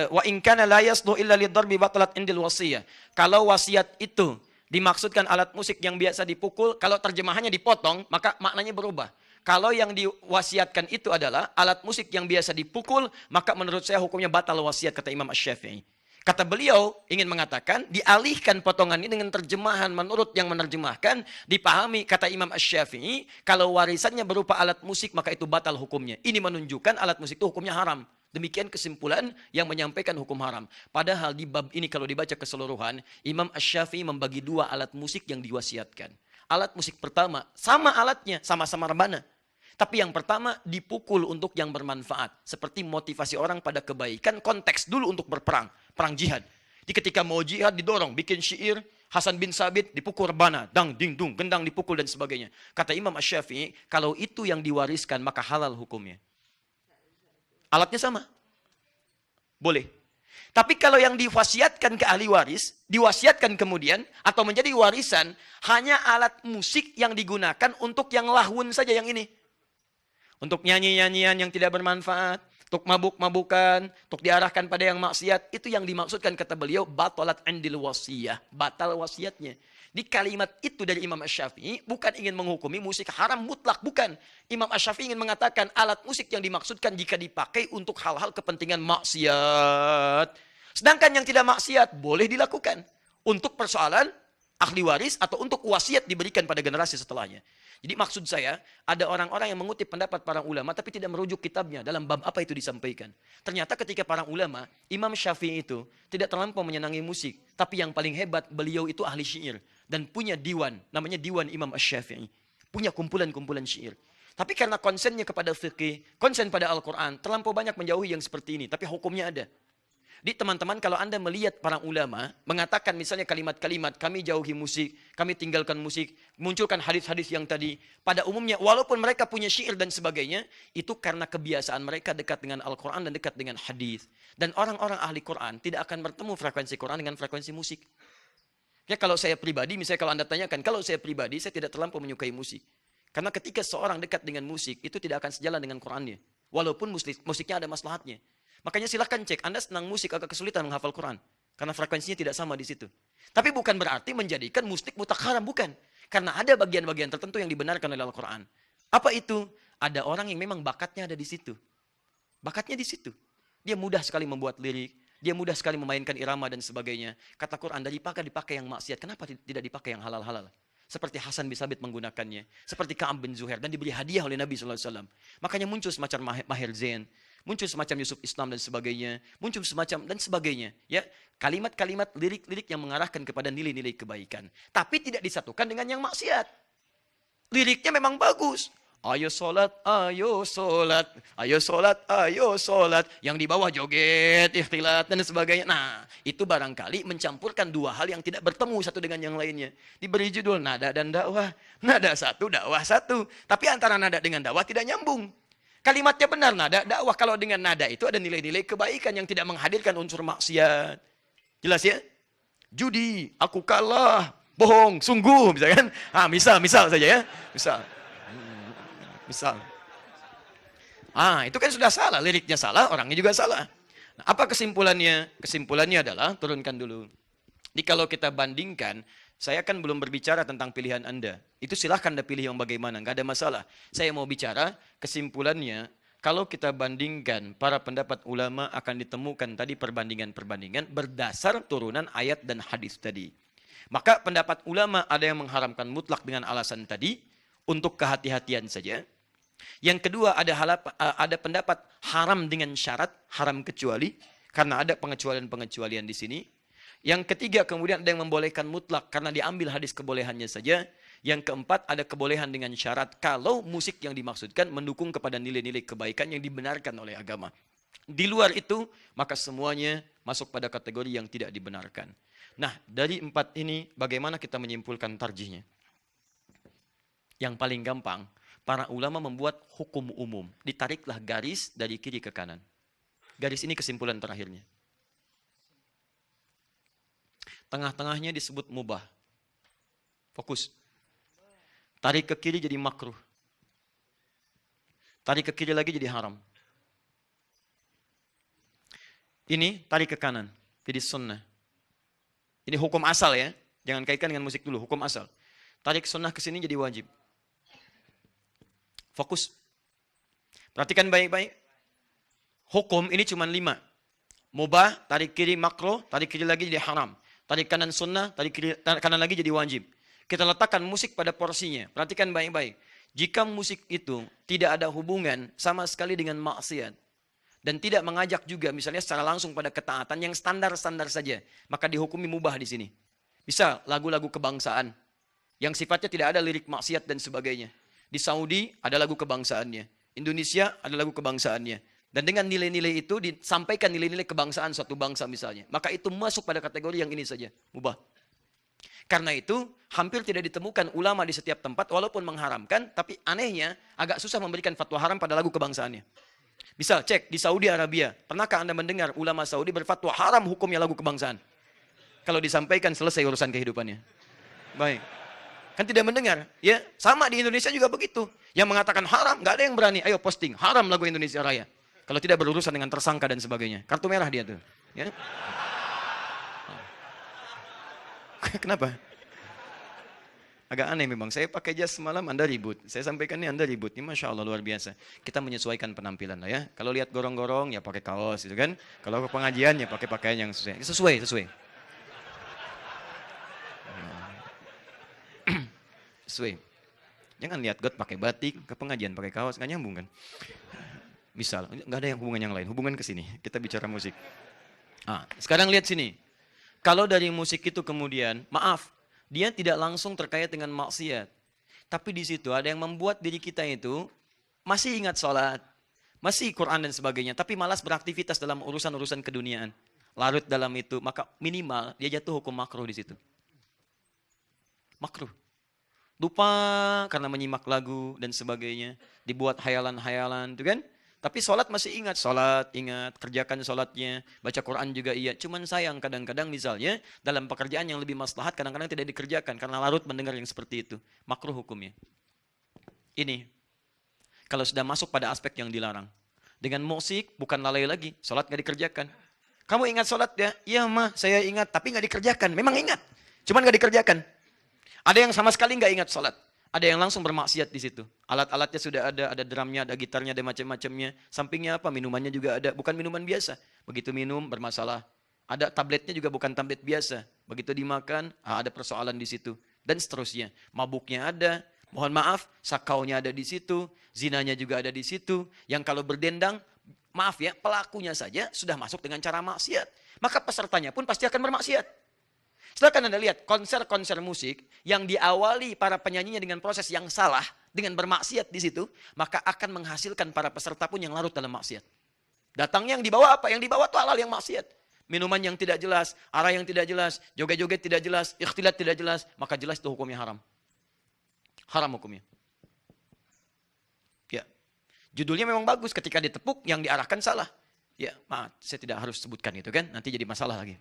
wa in kana la yasluhu illa lidarbi batalat 'indil wasiyah. Kalau wasiat itu dimaksudkan alat musik yang biasa dipukul, kalau terjemahannya dipotong, maka maknanya berubah. Kalau yang diwasiatkan itu adalah alat musik yang biasa dipukul, maka menurut saya hukumnya batal wasiat, kata Imam Asy-Syafi'i. Kata beliau ingin mengatakan, dialihkan potongan ini dengan terjemahan menurut yang menerjemahkan, dipahami kata Imam Asy-Syafi'i, kalau warisannya berupa alat musik maka itu batal hukumnya. Ini menunjukkan alat musik itu hukumnya haram. Demikian kesimpulan yang menyampaikan hukum haram. Padahal di bab ini kalau dibaca keseluruhan, Imam Asy-Syafi'i membagi dua alat musik yang diwasiatkan. Alat musik pertama, sama alatnya, sama-sama rebana. Tapi yang pertama dipukul untuk yang bermanfaat. Seperti motivasi orang pada kebaikan, konteks dulu untuk berperang. Perang jihad. Jadi ketika mau jihad didorong, bikin syair, Hasan bin Sabit dipukul rebana, dang, ding, dung, gendang dipukul dan sebagainya. Kata Imam Asy-Syafi'i, kalau itu yang diwariskan maka halal hukumnya. Alatnya sama. Boleh. Tapi kalau yang diwasiatkan ke ahli waris, diwasiatkan kemudian, atau menjadi warisan, hanya alat musik yang digunakan untuk yang lahun saja yang ini. Untuk nyanyi-nyanyian yang tidak bermanfaat, untuk mabuk-mabukan, untuk diarahkan pada yang maksiat, itu yang dimaksudkan kata beliau, batalat 'indil wasiyah, batal wasiatnya. Di kalimat itu dari Imam Asy-Syafi'i bukan ingin menghukumi musik haram mutlak, bukan. Imam Asy-Syafi'i ingin mengatakan alat musik yang dimaksudkan jika dipakai untuk hal-hal kepentingan maksiat. Sedangkan yang tidak maksiat boleh dilakukan untuk persoalan ahli waris atau untuk wasiat diberikan pada generasi setelahnya. Jadi maksud saya, ada orang-orang yang mengutip pendapat para ulama tapi tidak merujuk kitabnya dalam bab apa itu disampaikan. Ternyata ketika para ulama, Imam Syafi'i itu tidak terlampau menyenangi musik. Tapi yang paling hebat, beliau itu ahli syair. Dan punya diwan, namanya Diwan Imam Asy-Syafi'i. Punya kumpulan-kumpulan syair. Tapi karena konsennya kepada fikih, konsen pada Al-Quran, terlampau banyak menjauhi yang seperti ini. Tapi hukumnya ada. Di teman-teman, kalau Anda melihat para ulama mengatakan misalnya kalimat-kalimat, kami jauhi musik, kami tinggalkan musik, munculkan hadis-hadis yang tadi, pada umumnya walaupun mereka punya syair dan sebagainya, itu karena kebiasaan mereka dekat dengan Al-Quran dan dekat dengan hadis. Dan orang-orang ahli Quran tidak akan bertemu frekuensi Quran dengan frekuensi musik. Ya, kalau saya pribadi, misalnya kalau Anda tanyakan, kalau saya pribadi, saya tidak terlampau menyukai musik. Karena ketika seorang dekat dengan musik, itu tidak akan sejalan dengan Qurannya. Walaupun musiknya ada maslahatnya. Makanya silahkan cek, Anda senang musik agak kesulitan menghafal Quran. Karena frekuensinya tidak sama di situ. Tapi bukan berarti menjadikan musik mutlak haram, bukan. Karena ada bagian-bagian tertentu yang dibenarkan oleh Al-Quran. Apa itu? Ada orang yang memang bakatnya ada di situ. Bakatnya di situ. Dia mudah sekali membuat lirik. Dia mudah sekali memainkan irama dan sebagainya. Kata Quran, dipakai yang maksiat. Kenapa tidak dipakai yang halal-halal? Seperti Hasan bin Sabit menggunakannya. Seperti Ka'ab bin Zuhair. Dan diberi hadiah oleh Nabi SAW. Makanya muncul semacam Maher Zain. Muncul semacam Yusuf Islam dan sebagainya. Muncul semacam dan sebagainya. Ya, kalimat-kalimat lirik-lirik yang mengarahkan kepada nilai-nilai kebaikan. Tapi tidak disatukan dengan yang maksiat. Liriknya memang bagus. Ayo sholat, ayo sholat. Ayo sholat, ayo sholat. Yang di bawah joget, ikhtilat dan sebagainya. Nah, itu barangkali mencampurkan dua hal yang tidak bertemu satu dengan yang lainnya. Diberi judul nada dan dakwah. Nada satu, dakwah satu. Tapi antara nada dengan dakwah tidak nyambung. Kalimatnya benar nada, dakwah. Kalau dengan nada itu ada nilai-nilai kebaikan yang tidak menghadirkan unsur maksiat. Jelas ya? Judi, aku kalah, bohong, sungguh, misalkan. Misal saja ya. Misal. Itu kan sudah salah, liriknya salah, orangnya juga salah. Nah, apa kesimpulannya? Kesimpulannya adalah, turunkan dulu. Jadi kalau kita bandingkan, saya kan belum berbicara tentang pilihan Anda. Itu silahkan Anda pilih yang bagaimana, nggak ada masalah. Saya mau bicara kesimpulannya, kalau kita bandingkan para pendapat ulama akan ditemukan tadi perbandingan-perbandingan berdasar turunan ayat dan hadis tadi. Maka pendapat ulama ada yang mengharamkan mutlak dengan alasan tadi, untuk kehati-hatian saja. Yang kedua ada pendapat haram dengan syarat, haram kecuali, karena ada pengecualian-pengecualian di sini. Yang ketiga kemudian ada yang membolehkan mutlak karena diambil hadis kebolehannya saja. Yang keempat ada kebolehan dengan syarat kalau musik yang dimaksudkan mendukung kepada nilai-nilai kebaikan yang dibenarkan oleh agama. Di luar itu maka semuanya masuk pada kategori yang tidak dibenarkan. Nah, dari empat ini bagaimana kita menyimpulkan tarjihnya? Yang paling gampang, para ulama membuat hukum umum. Ditariklah garis dari kiri ke kanan. Garis ini kesimpulan terakhirnya. Tengah-tengahnya disebut mubah. Fokus. Tarik ke kiri jadi makruh. Tarik ke kiri lagi jadi haram. Ini tarik ke kanan, jadi sunnah. Ini hukum asal ya. Jangan kaitkan dengan musik dulu, hukum asal. Tarik sunnah ke sini jadi wajib. Fokus. Perhatikan baik-baik. Hukum ini cuma 5. Mubah, tarik kiri makruh, tarik kiri lagi jadi haram. Tarik kanan sunnah, tarik kiri, kanan lagi jadi wajib. Kita letakkan musik pada porsinya. Perhatikan baik-baik. Jika musik itu tidak ada hubungan sama sekali dengan maksiat, dan tidak mengajak juga misalnya secara langsung pada ketaatan yang standar-standar saja, maka dihukumi mubah di sini. Bisa lagu-lagu kebangsaan yang sifatnya tidak ada lirik maksiat dan sebagainya. Di Saudi ada lagu kebangsaannya, Indonesia ada lagu kebangsaannya. Dan dengan nilai-nilai itu disampaikan nilai-nilai kebangsaan suatu bangsa misalnya. Maka itu masuk pada kategori yang ini saja, mubah. Karena itu hampir tidak ditemukan ulama di setiap tempat walaupun mengharamkan, tapi anehnya agak susah memberikan fatwa haram pada lagu kebangsaannya. Misal cek di Saudi Arabia, pernahkah Anda mendengar ulama Saudi berfatwa haram hukumnya lagu kebangsaan? Kalau disampaikan selesai urusan kehidupannya. Baik. Kan tidak mendengar. Ya, sama di Indonesia juga begitu. Yang mengatakan haram, nggak ada yang berani. Ayo posting, haram lagu Indonesia Raya. Kalau tidak berurusan dengan tersangka dan sebagainya. Kartu merah dia tuh. Ya. Kenapa? Agak aneh memang. Saya pakai jas semalam, Anda ribut. Saya sampaikan ini Anda ribut. Ini Masya Allah luar biasa. Kita menyesuaikan penampilan lah ya. Kalau lihat gorong-gorong ya pakai kaos gitu kan. Kalau ke pengajian ya pakai pakaian yang sesuai. Sesuai. Sesuai. Jangan lihat God pakai batik, ke pengajian pakai kaos, nggak nyambung kan? Misal, nggak ada yang hubungan yang lain. Hubungan ke sini. Kita bicara musik. Sekarang lihat sini. Kalau dari musik itu kemudian, maaf, dia tidak langsung terkait dengan maksiat. Tapi di situ ada yang membuat diri kita itu masih ingat sholat, masih Quran dan sebagainya, tapi malas beraktivitas dalam urusan-urusan keduniaan. Larut dalam itu, maka minimal dia jatuh hukum makruh di situ. Makruh. Lupa karena menyimak lagu dan sebagainya, dibuat hayalan-hayalan, itu kan? Tapi sholat masih ingat, kerjakan sholatnya, baca Quran juga iya. Cuman sayang kadang-kadang misalnya dalam pekerjaan yang lebih maslahat kadang-kadang tidak dikerjakan karena larut mendengar yang seperti itu. Makruh hukumnya. Ini, kalau sudah masuk pada aspek yang dilarang. Dengan musik bukan lalai lagi, sholat nggak dikerjakan. Kamu ingat sholat ya? Iya mah, saya ingat, tapi nggak dikerjakan. Memang ingat, cuman nggak dikerjakan. Ada yang sama sekali nggak ingat sholat. Ada yang langsung bermaksiat di situ. Alat-alatnya sudah ada drumnya, ada gitarnya, ada macam-macamnya. Sampingnya apa? Minumannya juga ada. Bukan minuman biasa. Begitu minum bermasalah. Ada tabletnya juga bukan tablet biasa. Begitu dimakan, ada persoalan di situ. Dan seterusnya. Mabuknya ada. Mohon maaf, sakaunya ada di situ. Zinanya juga ada di situ. Yang kalau berdendang, maaf ya, pelakunya saja sudah masuk dengan cara maksiat. Maka pesertanya pun pasti akan bermaksiat. Silakan Anda lihat konser-konser musik yang diawali para penyanyinya dengan proses yang salah, dengan bermaksiat di situ, maka akan menghasilkan para peserta pun yang larut dalam maksiat. Datangnya yang dibawa apa? Yang dibawa itu halal yang maksiat. Minuman yang tidak jelas, arah yang tidak jelas, joget-joget tidak jelas, ikhtilat tidak jelas, maka jelas itu hukumnya haram. Haram hukumnya. Ya. Judulnya memang bagus, ketika ditepuk yang diarahkan salah. Ya, maaf, saya tidak harus sebutkan itu kan, nanti jadi masalah lagi.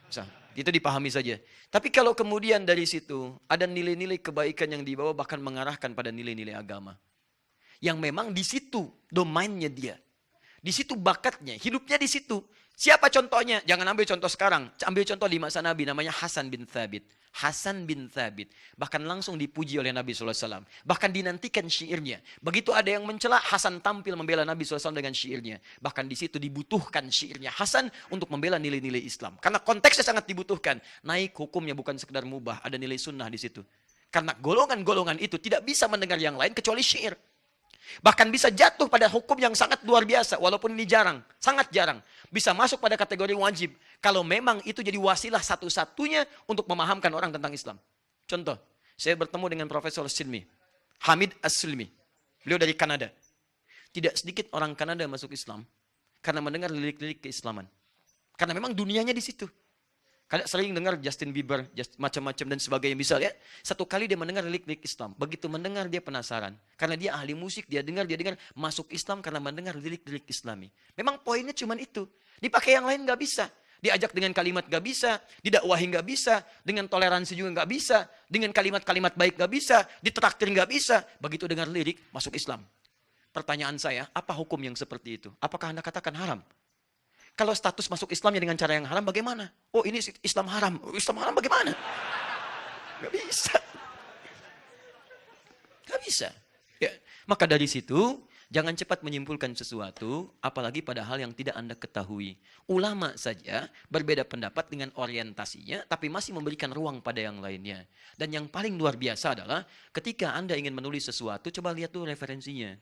Misal, itu dipahami saja. Tapi kalau kemudian dari situ ada nilai-nilai kebaikan yang dibawa bahkan mengarahkan pada nilai-nilai agama. Yang memang di situ domainnya dia. Di situ bakatnya, hidupnya di situ. Siapa contohnya? Jangan ambil contoh sekarang, ambil contoh di masa Nabi namanya Hasan bin Thabit. Hasan bin Thabit. Bahkan langsung dipuji oleh Nabi SAW. Bahkan dinantikan syairnya. Begitu ada yang mencela, Hasan tampil membela Nabi SAW dengan syairnya. Bahkan di situ dibutuhkan syairnya Hasan untuk membela nilai-nilai Islam. Karena konteksnya sangat dibutuhkan. Naik hukumnya bukan sekedar mubah, ada nilai sunnah di situ. Karena golongan-golongan itu tidak bisa mendengar yang lain kecuali syair. Bahkan bisa jatuh pada hukum yang sangat luar biasa. Walaupun ini jarang, sangat jarang. Bisa masuk pada kategori wajib. Kalau memang itu jadi wasilah satu-satunya untuk memahamkan orang tentang Islam. Contoh, saya bertemu dengan Profesor Silmi, Hamid As-Silmi. Beliau dari Kanada. Tidak sedikit orang Kanada masuk Islam karena mendengar lirik-lirik keislaman. Karena memang dunianya di situ. Kadang sering dengar Justin Bieber, macam-macam dan sebagainya. Misal ya, satu kali dia mendengar lirik-lirik Islam. Begitu mendengar dia penasaran. Karena dia ahli musik, dia dengar, masuk Islam karena mendengar lirik-lirik Islami. Memang poinnya cuma itu. Dipakai yang lain nggak bisa. Diajak dengan kalimat nggak bisa, didakwahi nggak bisa, dengan toleransi juga nggak bisa, dengan kalimat-kalimat baik nggak bisa, ditraktir nggak bisa. Begitu dengar lirik, masuk Islam. Pertanyaan saya, apa hukum yang seperti itu? Apakah Anda katakan haram? Kalau status masuk Islamnya dengan cara yang haram, bagaimana? Oh, ini Islam haram. Islam haram bagaimana? Gak bisa. Gak bisa. Ya. Maka dari situ, jangan cepat menyimpulkan sesuatu, apalagi pada hal yang tidak Anda ketahui. Ulama saja berbeda pendapat dengan orientasinya, tapi masih memberikan ruang pada yang lainnya. Dan yang paling luar biasa adalah, ketika Anda ingin menulis sesuatu, coba lihat dulu referensinya.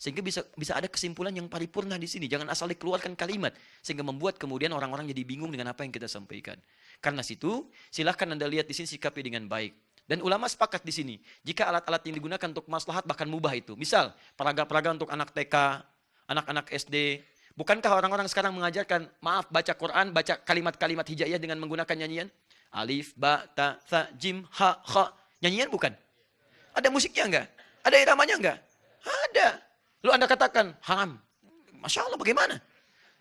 Sehingga bisa ada kesimpulan yang paripurna di sini. Jangan asal dikeluarkan kalimat. Sehingga membuat kemudian orang-orang jadi bingung dengan apa yang kita sampaikan. Karena situ, silahkan Anda lihat di sini sikapi dengan baik. Dan ulama sepakat di sini. Jika alat-alat yang digunakan untuk maslahat bahkan mubah itu. Misal, peraga-peraga untuk anak TK, anak-anak SD. Bukankah orang-orang sekarang mengajarkan, maaf, baca Quran, baca kalimat-kalimat hijaiyah dengan menggunakan nyanyian? Alif, ba, ta, tha, jim, ha, kha. Nyanyian bukan? Ada musiknya enggak? Ada iramanya enggak? Ada. Lalu Anda katakan, haram. Masya Allah, bagaimana?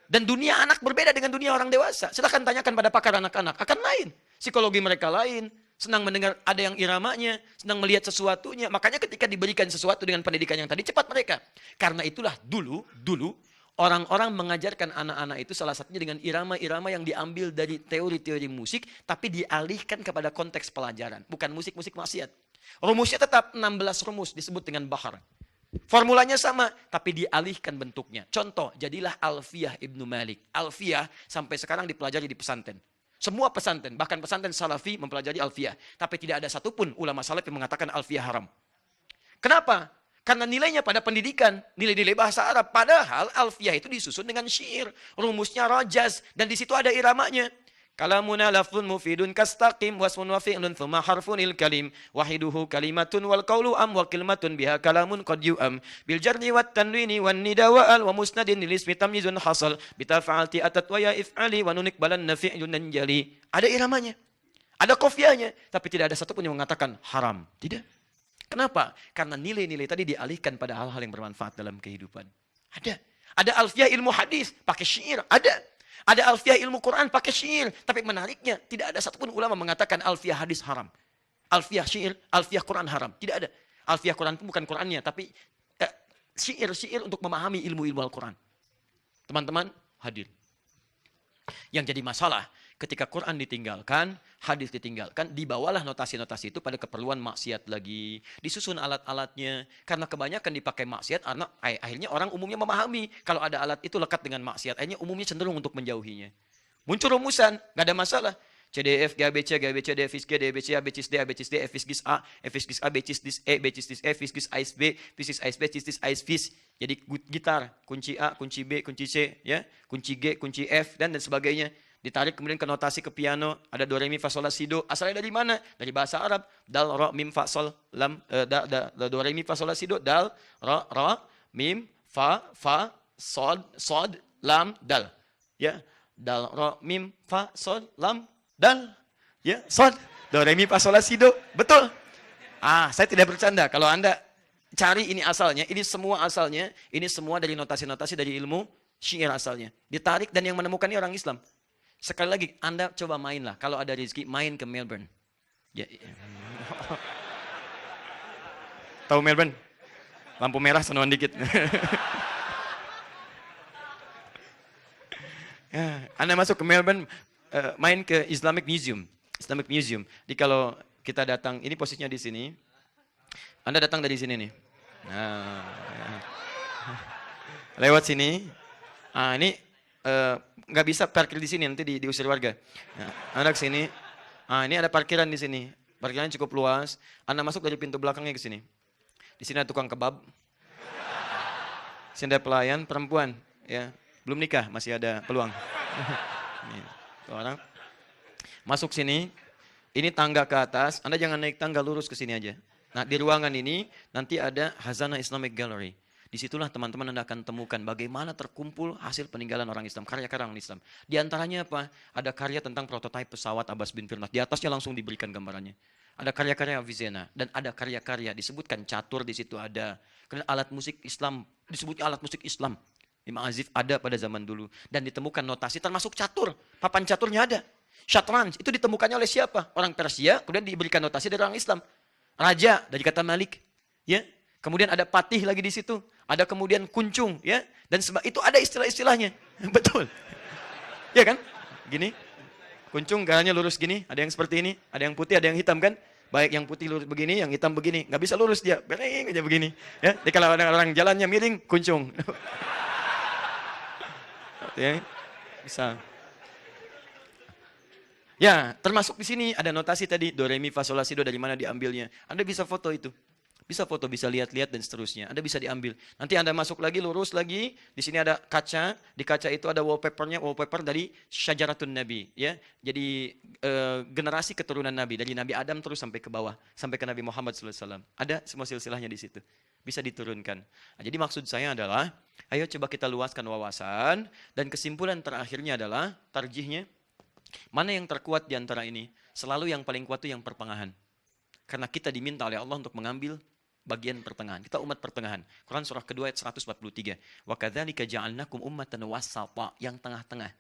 Dan dunia anak berbeda dengan dunia orang dewasa. Silahkan tanyakan pada pakar anak-anak. Akan lain. Psikologi mereka lain. Senang mendengar ada yang iramanya. Senang melihat sesuatunya. Makanya ketika diberikan sesuatu dengan pendidikan yang tadi, cepat mereka. Karena itulah dulu, orang-orang mengajarkan anak-anak itu salah satunya dengan irama-irama yang diambil dari teori-teori musik. Tapi dialihkan kepada konteks pelajaran. Bukan musik-musik maksiat. Rumusnya tetap 16 rumus disebut dengan bahar. Formulanya sama, tapi dialihkan bentuknya. Contoh, jadilah Alfiyah Ibnu Malik. Alfiyah sampai sekarang dipelajari di pesantren. Semua pesantren, bahkan pesantren Salafi mempelajari Alfiyah. Tapi tidak ada satupun ulama salaf yang mengatakan Alfiyah haram. Kenapa? Karena nilainya pada pendidikan, nilai-nilai bahasa Arab. Padahal Alfiyah itu disusun dengan syair. Rumusnya rajaz, dan di situ ada iramanya. Kalamuna lafzun mufidun kastaqim wasmun wa fi'lun thumma harfunil kalim wahiduhu kalimatun wal qawlu am wa kalimatun biha kalamun qad yu'am bil jarri wat tanwini wan nida wa al wa musnadin lil ismi tamyizun hasal bitafa'alti atat wa ya if'ali wa nunik balan nafi'un jali. Ada iramanya, ada qafiyahnya, tapi tidak ada satupun yang mengatakan haram. Tidak. Kenapa? Karena nilai-nilai tadi dialihkan pada hal-hal yang bermanfaat dalam kehidupan. Ada alfiyah ilmu hadis pakai syair, ada alfiyah ilmu Quran pakai syair. Tapi menariknya, tidak ada satupun ulama mengatakan alfiyah hadis haram. Alfiyah syair, alfiyah Quran haram. Tidak ada. Alfiyah Quran itu bukan Qurannya, tapi syair-syair untuk memahami ilmu-ilmu Al-Quran. Teman-teman, hadir. Yang jadi masalah, ketika Quran ditinggalkan, hadis ditinggalkan, dibawalah notasi-notasi itu pada keperluan maksiat lagi. Disusun alat-alatnya. Karena kebanyakan dipakai maksiat, akhirnya orang umumnya memahami. Kalau ada alat itu lekat dengan maksiat, akhirnya umumnya cenderung untuk menjauhinya. Muncul rumusan, nggak ada masalah. CDF, GABC, GABC, DFIS G, DBC, ABCIS D, ABCIS D, FIS A, FIS A, BCIS D, E, BCIS D, E, FIS AIS B, FIS AIS B, CIS AIS FIS. Jadi gitar, kunci A, kunci B, kunci C, ya, kunci G, kunci F, dan sebagainya. Ditarik kemudian ke notasi ke piano, ada do, re, mi, fa, sol, la, si, do. Asalnya dari mana? Dari bahasa Arab. Dal, ro, mim, fa, sol, lam, do, re, mi, fa, sol, la, si, do. Dal, ro, mim, fa, sod, lam, dal. Ya, dal, ro, mim, fa, sol, lam, dal. Ya, sod, do, re, mi, fa, sol, la, si, do. Betul. Saya tidak bercanda. Kalau Anda cari ini asalnya, ini semua dari notasi-notasi dari ilmu syair asalnya. Ditarik dan yang menemukan ini orang Islam. Sekali lagi, Anda coba main lah. Kalau ada rezeki, main ke Melbourne. Ya. Tahu Melbourne? Lampu merah, senuan dikit. Anda masuk ke Melbourne, main ke Islamic Museum. Jadi kalau kita datang, ini posisinya di sini. Anda datang dari sini nih. Lewat sini. Ini nggak bisa parkir di sini, nanti diusir warga. Anda ke sini. Ini ada parkiran di sini. Parkirannya cukup luas. Anda masuk dari pintu belakangnya ke sini. Di sini ada tukang kebab. Di sini ada pelayan perempuan, ya. Belum nikah, masih ada peluang. Nih, orang masuk sini. Ini tangga ke atas. Anda jangan naik tangga, lurus ke sini aja. Nah, di ruangan ini nanti ada Hazanah Islamic Gallery. Disitulah teman-teman Anda akan temukan bagaimana terkumpul hasil peninggalan orang Islam, karya-karya orang Islam. Di antaranya apa? Ada karya tentang prototipe pesawat Abbas bin Firnas. Di atasnya langsung diberikan gambarannya. Ada karya-karya Avicenna dan ada karya-karya disebutkan catur di situ ada. Kemudian alat musik Islam disebutnya alat musik Islam. Imam Azif ada pada zaman dulu dan ditemukan notasi termasuk catur. Papan caturnya ada. Syatranj itu ditemukannya oleh siapa? Orang Persia, kemudian diberikan notasi dari orang Islam. Raja dari kata Malik, ya. Kemudian ada patih lagi di situ, ada kemudian kuncung, ya, dan itu ada istilah-istilahnya, betul, ya kan? Gini, kuncung garanya lurus gini, ada yang seperti ini, ada yang putih, ada yang hitam kan? Baik yang putih lurus begini, yang hitam begini, nggak bisa lurus dia, bering aja begini, ya. Jadi kalau ada orang jalannya miring, kuncung, ya, bisa. Ya, termasuk di sini ada notasi tadi do re mi fa sol la si do dari mana diambilnya. Anda bisa foto itu. Bisa foto, bisa lihat-lihat dan seterusnya. Anda bisa diambil. Nanti Anda masuk lagi, lurus lagi. Di sini ada kaca. Di kaca itu ada wallpapernya, wallpaper dari Syajaratun Nabi. Ya, jadi generasi keturunan Nabi. Dari Nabi Adam terus sampai ke bawah. Sampai ke Nabi Muhammad SAW. Ada semua silsilahnya di situ. Bisa diturunkan. Nah, jadi maksud saya adalah, ayo coba kita luaskan wawasan. Dan kesimpulan terakhirnya adalah, tarjihnya, mana yang terkuat di antara ini? Selalu yang paling kuat itu yang pertengahan. Karena kita diminta oleh Allah untuk mengambil bagian pertengahan. Kita umat pertengahan. Quran surah kedua ayat 143. Wa kadzalika ja'alnakum ummatan wasata, yang tengah-tengah.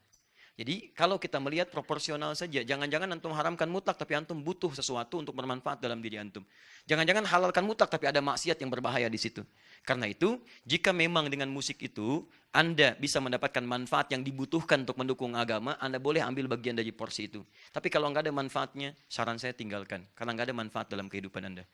Jadi kalau kita melihat proporsional saja, jangan-jangan antum haramkan mutlak tapi antum butuh sesuatu untuk bermanfaat dalam diri antum. Jangan-jangan halalkan mutlak tapi ada maksiat yang berbahaya di situ. Karena itu, jika memang dengan musik itu Anda bisa mendapatkan manfaat yang dibutuhkan untuk mendukung agama, Anda boleh ambil bagian dari porsi itu. Tapi kalau nggak ada manfaatnya, saran saya tinggalkan. Karena nggak ada manfaat dalam kehidupan Anda.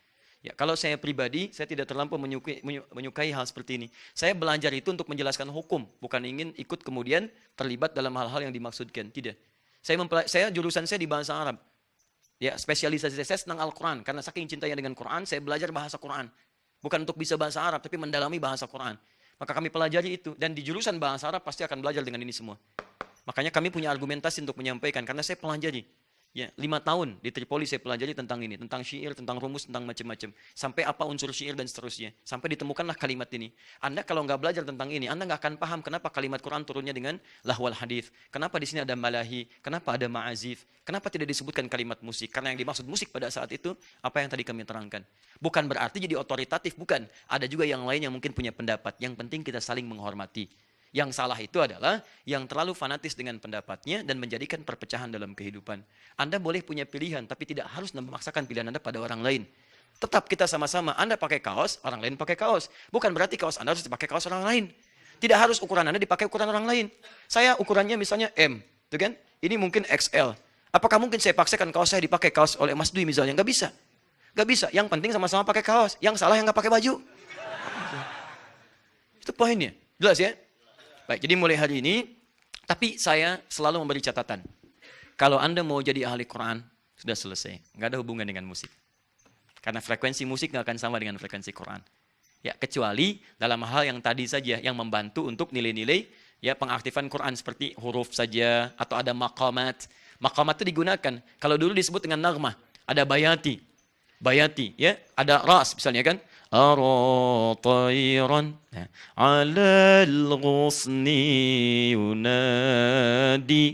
Ya, kalau saya pribadi, saya tidak terlampau menyukai hal seperti ini. Saya belajar itu untuk menjelaskan hukum, bukan ingin ikut kemudian terlibat dalam hal-hal yang dimaksudkan. Tidak. Saya jurusan saya di bahasa Arab. Ya, spesialisasi saya tentang Al-Quran. Karena saking cintanya dengan Quran, saya belajar bahasa Quran. Bukan untuk bisa bahasa Arab, tapi mendalami bahasa Quran. Maka kami pelajari itu. Dan di jurusan bahasa Arab pasti akan belajar dengan ini semua. Makanya kami punya argumentasi untuk menyampaikan. Karena saya pelajari. Ya, 5 tahun di Tripoli saya pelajari tentang ini, tentang syair, tentang rumus, tentang macam-macam. Sampai apa unsur syair dan seterusnya. Sampai ditemukanlah kalimat ini. Anda kalau nggak belajar tentang ini, Anda nggak akan paham kenapa kalimat Quran turunnya dengan lahwal hadith. Kenapa di sini ada malahi, kenapa ada ma'azif, kenapa tidak disebutkan kalimat musik. Karena yang dimaksud musik pada saat itu, apa yang tadi kami terangkan. Bukan berarti jadi otoritatif, bukan. Ada juga yang lain yang mungkin punya pendapat. Yang penting kita saling menghormati. Yang salah itu adalah yang terlalu fanatis dengan pendapatnya dan menjadikan perpecahan dalam kehidupan. Anda boleh punya pilihan, tapi tidak harus memaksakan pilihan Anda pada orang lain. Tetap kita sama-sama, Anda pakai kaos, orang lain pakai kaos. Bukan berarti kaos Anda harus dipakai kaos orang lain. Tidak harus ukuran Anda dipakai ukuran orang lain. Saya ukurannya misalnya M, tuh kan? Ini mungkin XL. Apakah mungkin saya paksakan kaos saya dipakai kaos oleh Mas Dwi misalnya? Nggak bisa. Nggak bisa. Yang penting sama-sama pakai kaos. Yang salah yang nggak pakai baju. Itu poinnya. Jelas ya? Baik, jadi mulai hari ini, tapi saya selalu memberi catatan. Kalau Anda mau jadi ahli Quran, sudah selesai. Nggak ada hubungan dengan musik. Karena frekuensi musik nggak akan sama dengan frekuensi Quran. Ya, kecuali dalam hal yang tadi saja, yang membantu untuk nilai-nilai ya pengaktifan Quran seperti huruf saja, atau ada maqamat. Maqamat itu digunakan. Kalau dulu disebut dengan nagmah, ada bayati. Bayati, ya, ada ras misalnya kan. أرى طيرا على الغصن ينادي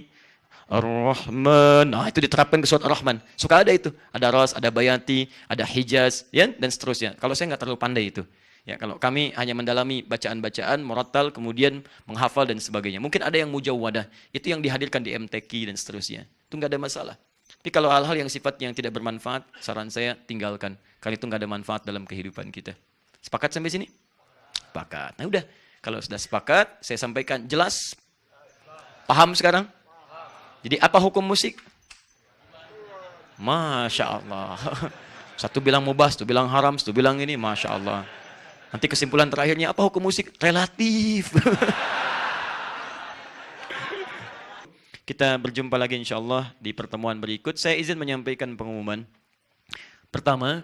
Ar-Rahman. Nah, itu diterapkan ke surat Ar-Rahman. Suka ada itu. Ada ras, ada bayanti, ada hijaz, ya, dan seterusnya. Kalau saya nggak terlalu pandai itu. Ya, kalau kami hanya mendalami bacaan-bacaan, murattal, kemudian menghafal dan sebagainya. Mungkin ada yang mujawwadah. Itu yang dihadirkan di MTQ dan seterusnya. Itu nggak ada masalah. Tapi kalau hal-hal yang sifatnya yang tidak bermanfaat, saran saya tinggalkan. Karena itu nggak ada manfaat dalam kehidupan kita. Sepakat sampai sini? Sepakat. Nah udah, kalau sudah sepakat, saya sampaikan jelas. Paham sekarang? Jadi apa hukum musik? Masya Allah. Satu bilang mubah, satu bilang haram, satu bilang ini, Masya Allah. Nanti kesimpulan terakhirnya, apa hukum musik? Relatif. Kita berjumpa lagi insya Allah di pertemuan berikut. Saya izin menyampaikan pengumuman. Pertama,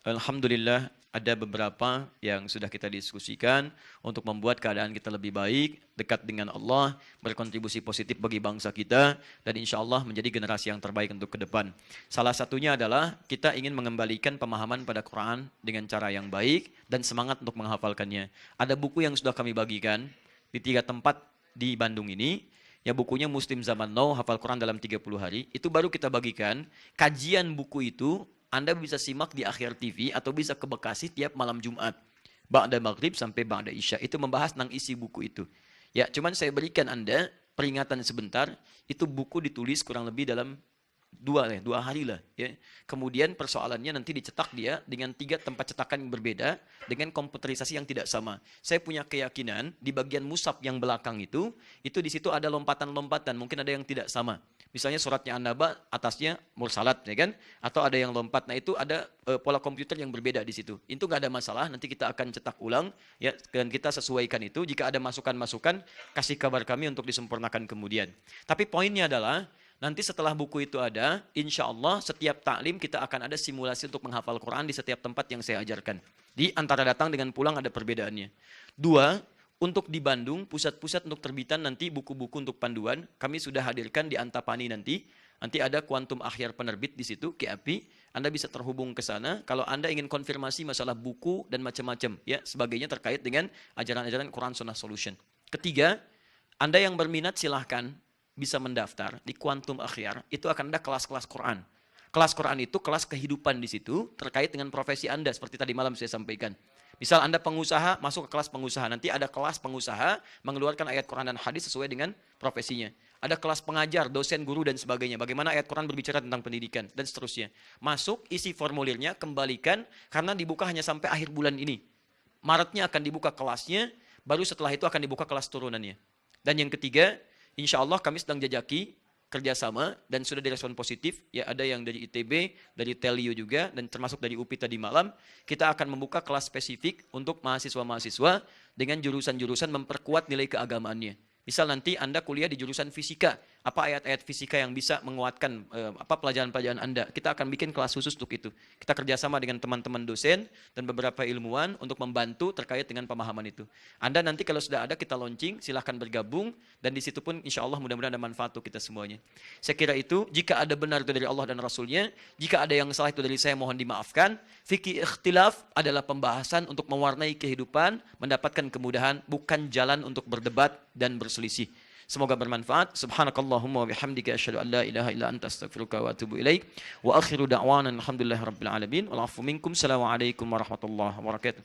alhamdulillah ada beberapa yang sudah kita diskusikan untuk membuat keadaan kita lebih baik, dekat dengan Allah, berkontribusi positif bagi bangsa kita, dan insya Allah menjadi generasi yang terbaik untuk ke depan. Salah satunya adalah kita ingin mengembalikan pemahaman pada Quran dengan cara yang baik dan semangat untuk menghafalkannya. Ada buku yang sudah kami bagikan di 3 tempat di Bandung ini. Ya, bukunya Muslim Zaman Now, hafal Quran dalam 30 hari. Itu baru kita bagikan. Kajian buku itu Anda bisa simak di Akhir TV atau bisa ke Bekasi tiap malam Jumat. Ba'da maghrib sampai ba'da isya. Itu membahas tentang isi buku itu. Ya, cuman saya berikan Anda peringatan sebentar. Itu buku ditulis kurang lebih dalam 2 hari lah. Ya. Kemudian persoalannya nanti dicetak dia dengan 3 tempat cetakan yang berbeda dengan komputerisasi yang tidak sama. Saya punya keyakinan di bagian mushaf yang belakang itu di situ ada lompatan-lompatan, mungkin ada yang tidak sama. Misalnya suratnya An-Naba atasnya mursalat, ya kan? Atau ada yang lompat. Nah itu ada pola komputer yang berbeda di situ. Itu nggak ada masalah. Nanti kita akan cetak ulang, ya, dan kita sesuaikan itu. Jika ada masukan-masukan, kasih kabar kami untuk disempurnakan kemudian. Tapi poinnya adalah nanti setelah buku itu ada, insya Allah setiap taklim kita akan ada simulasi untuk menghafal Quran di setiap tempat yang saya ajarkan. Di antara datang dengan pulang ada perbedaannya. 2, untuk di Bandung, pusat-pusat untuk terbitan nanti buku-buku untuk panduan, kami sudah hadirkan di Antapani nanti. Nanti ada Kuantum Akhyar penerbit di situ, KAPI. Anda bisa terhubung ke sana. Kalau Anda ingin konfirmasi masalah buku dan macam-macam, ya, sebagainya terkait dengan ajaran-ajaran Quran Sunnah Solution. 3, Anda yang berminat silahkan bisa mendaftar di Kuantum Akhyar, itu akan ada kelas-kelas Quran. Kelas Quran itu kelas kehidupan di situ terkait dengan profesi Anda seperti tadi malam saya sampaikan. Misal Anda pengusaha, masuk ke kelas pengusaha. Nanti ada kelas pengusaha mengeluarkan ayat Quran dan hadis sesuai dengan profesinya. Ada kelas pengajar, dosen, guru dan sebagainya. Bagaimana ayat Quran berbicara tentang pendidikan dan seterusnya. Masuk, isi formulirnya, kembalikan karena dibuka hanya sampai akhir bulan ini. Maretnya akan dibuka kelasnya, baru setelah itu akan dibuka kelas turunannya. Dan yang ketiga, insya Allah kami sedang jajaki kerjasama dan sudah direspon positif. Ya, ada yang dari ITB, dari Telio juga, dan termasuk dari UPI tadi malam. Kita akan membuka kelas spesifik untuk mahasiswa-mahasiswa dengan jurusan-jurusan memperkuat nilai keagamaannya. Misal nanti Anda kuliah di jurusan fisika, apa ayat-ayat fisika yang bisa menguatkan apa pelajaran-pelajaran Anda. Kita akan bikin kelas khusus untuk itu. Kita kerjasama dengan teman-teman dosen dan beberapa ilmuwan untuk membantu terkait dengan pemahaman itu. Anda nanti kalau sudah ada kita launching, silahkan bergabung dan di situ pun insya Allah mudah-mudahan ada manfaat untuk kita semuanya. Saya kira itu, jika ada benar itu dari Allah dan Rasulnya, jika ada yang salah itu dari saya mohon dimaafkan. Fikih ikhtilaf adalah pembahasan untuk mewarnai kehidupan, mendapatkan kemudahan, bukan jalan untuk berdebat dan berselisih. Semoga bermanfaat. Subhanakallahumma wa bihamdika asyhadu an la ilaha illa anta astaghfiruka wa atubu ilaik. Wa akhiru da'wana alhamdulillahirabbil alamin. Wal 'afwu minkum. Assalamualaikum warahmatullahi wabarakatuh.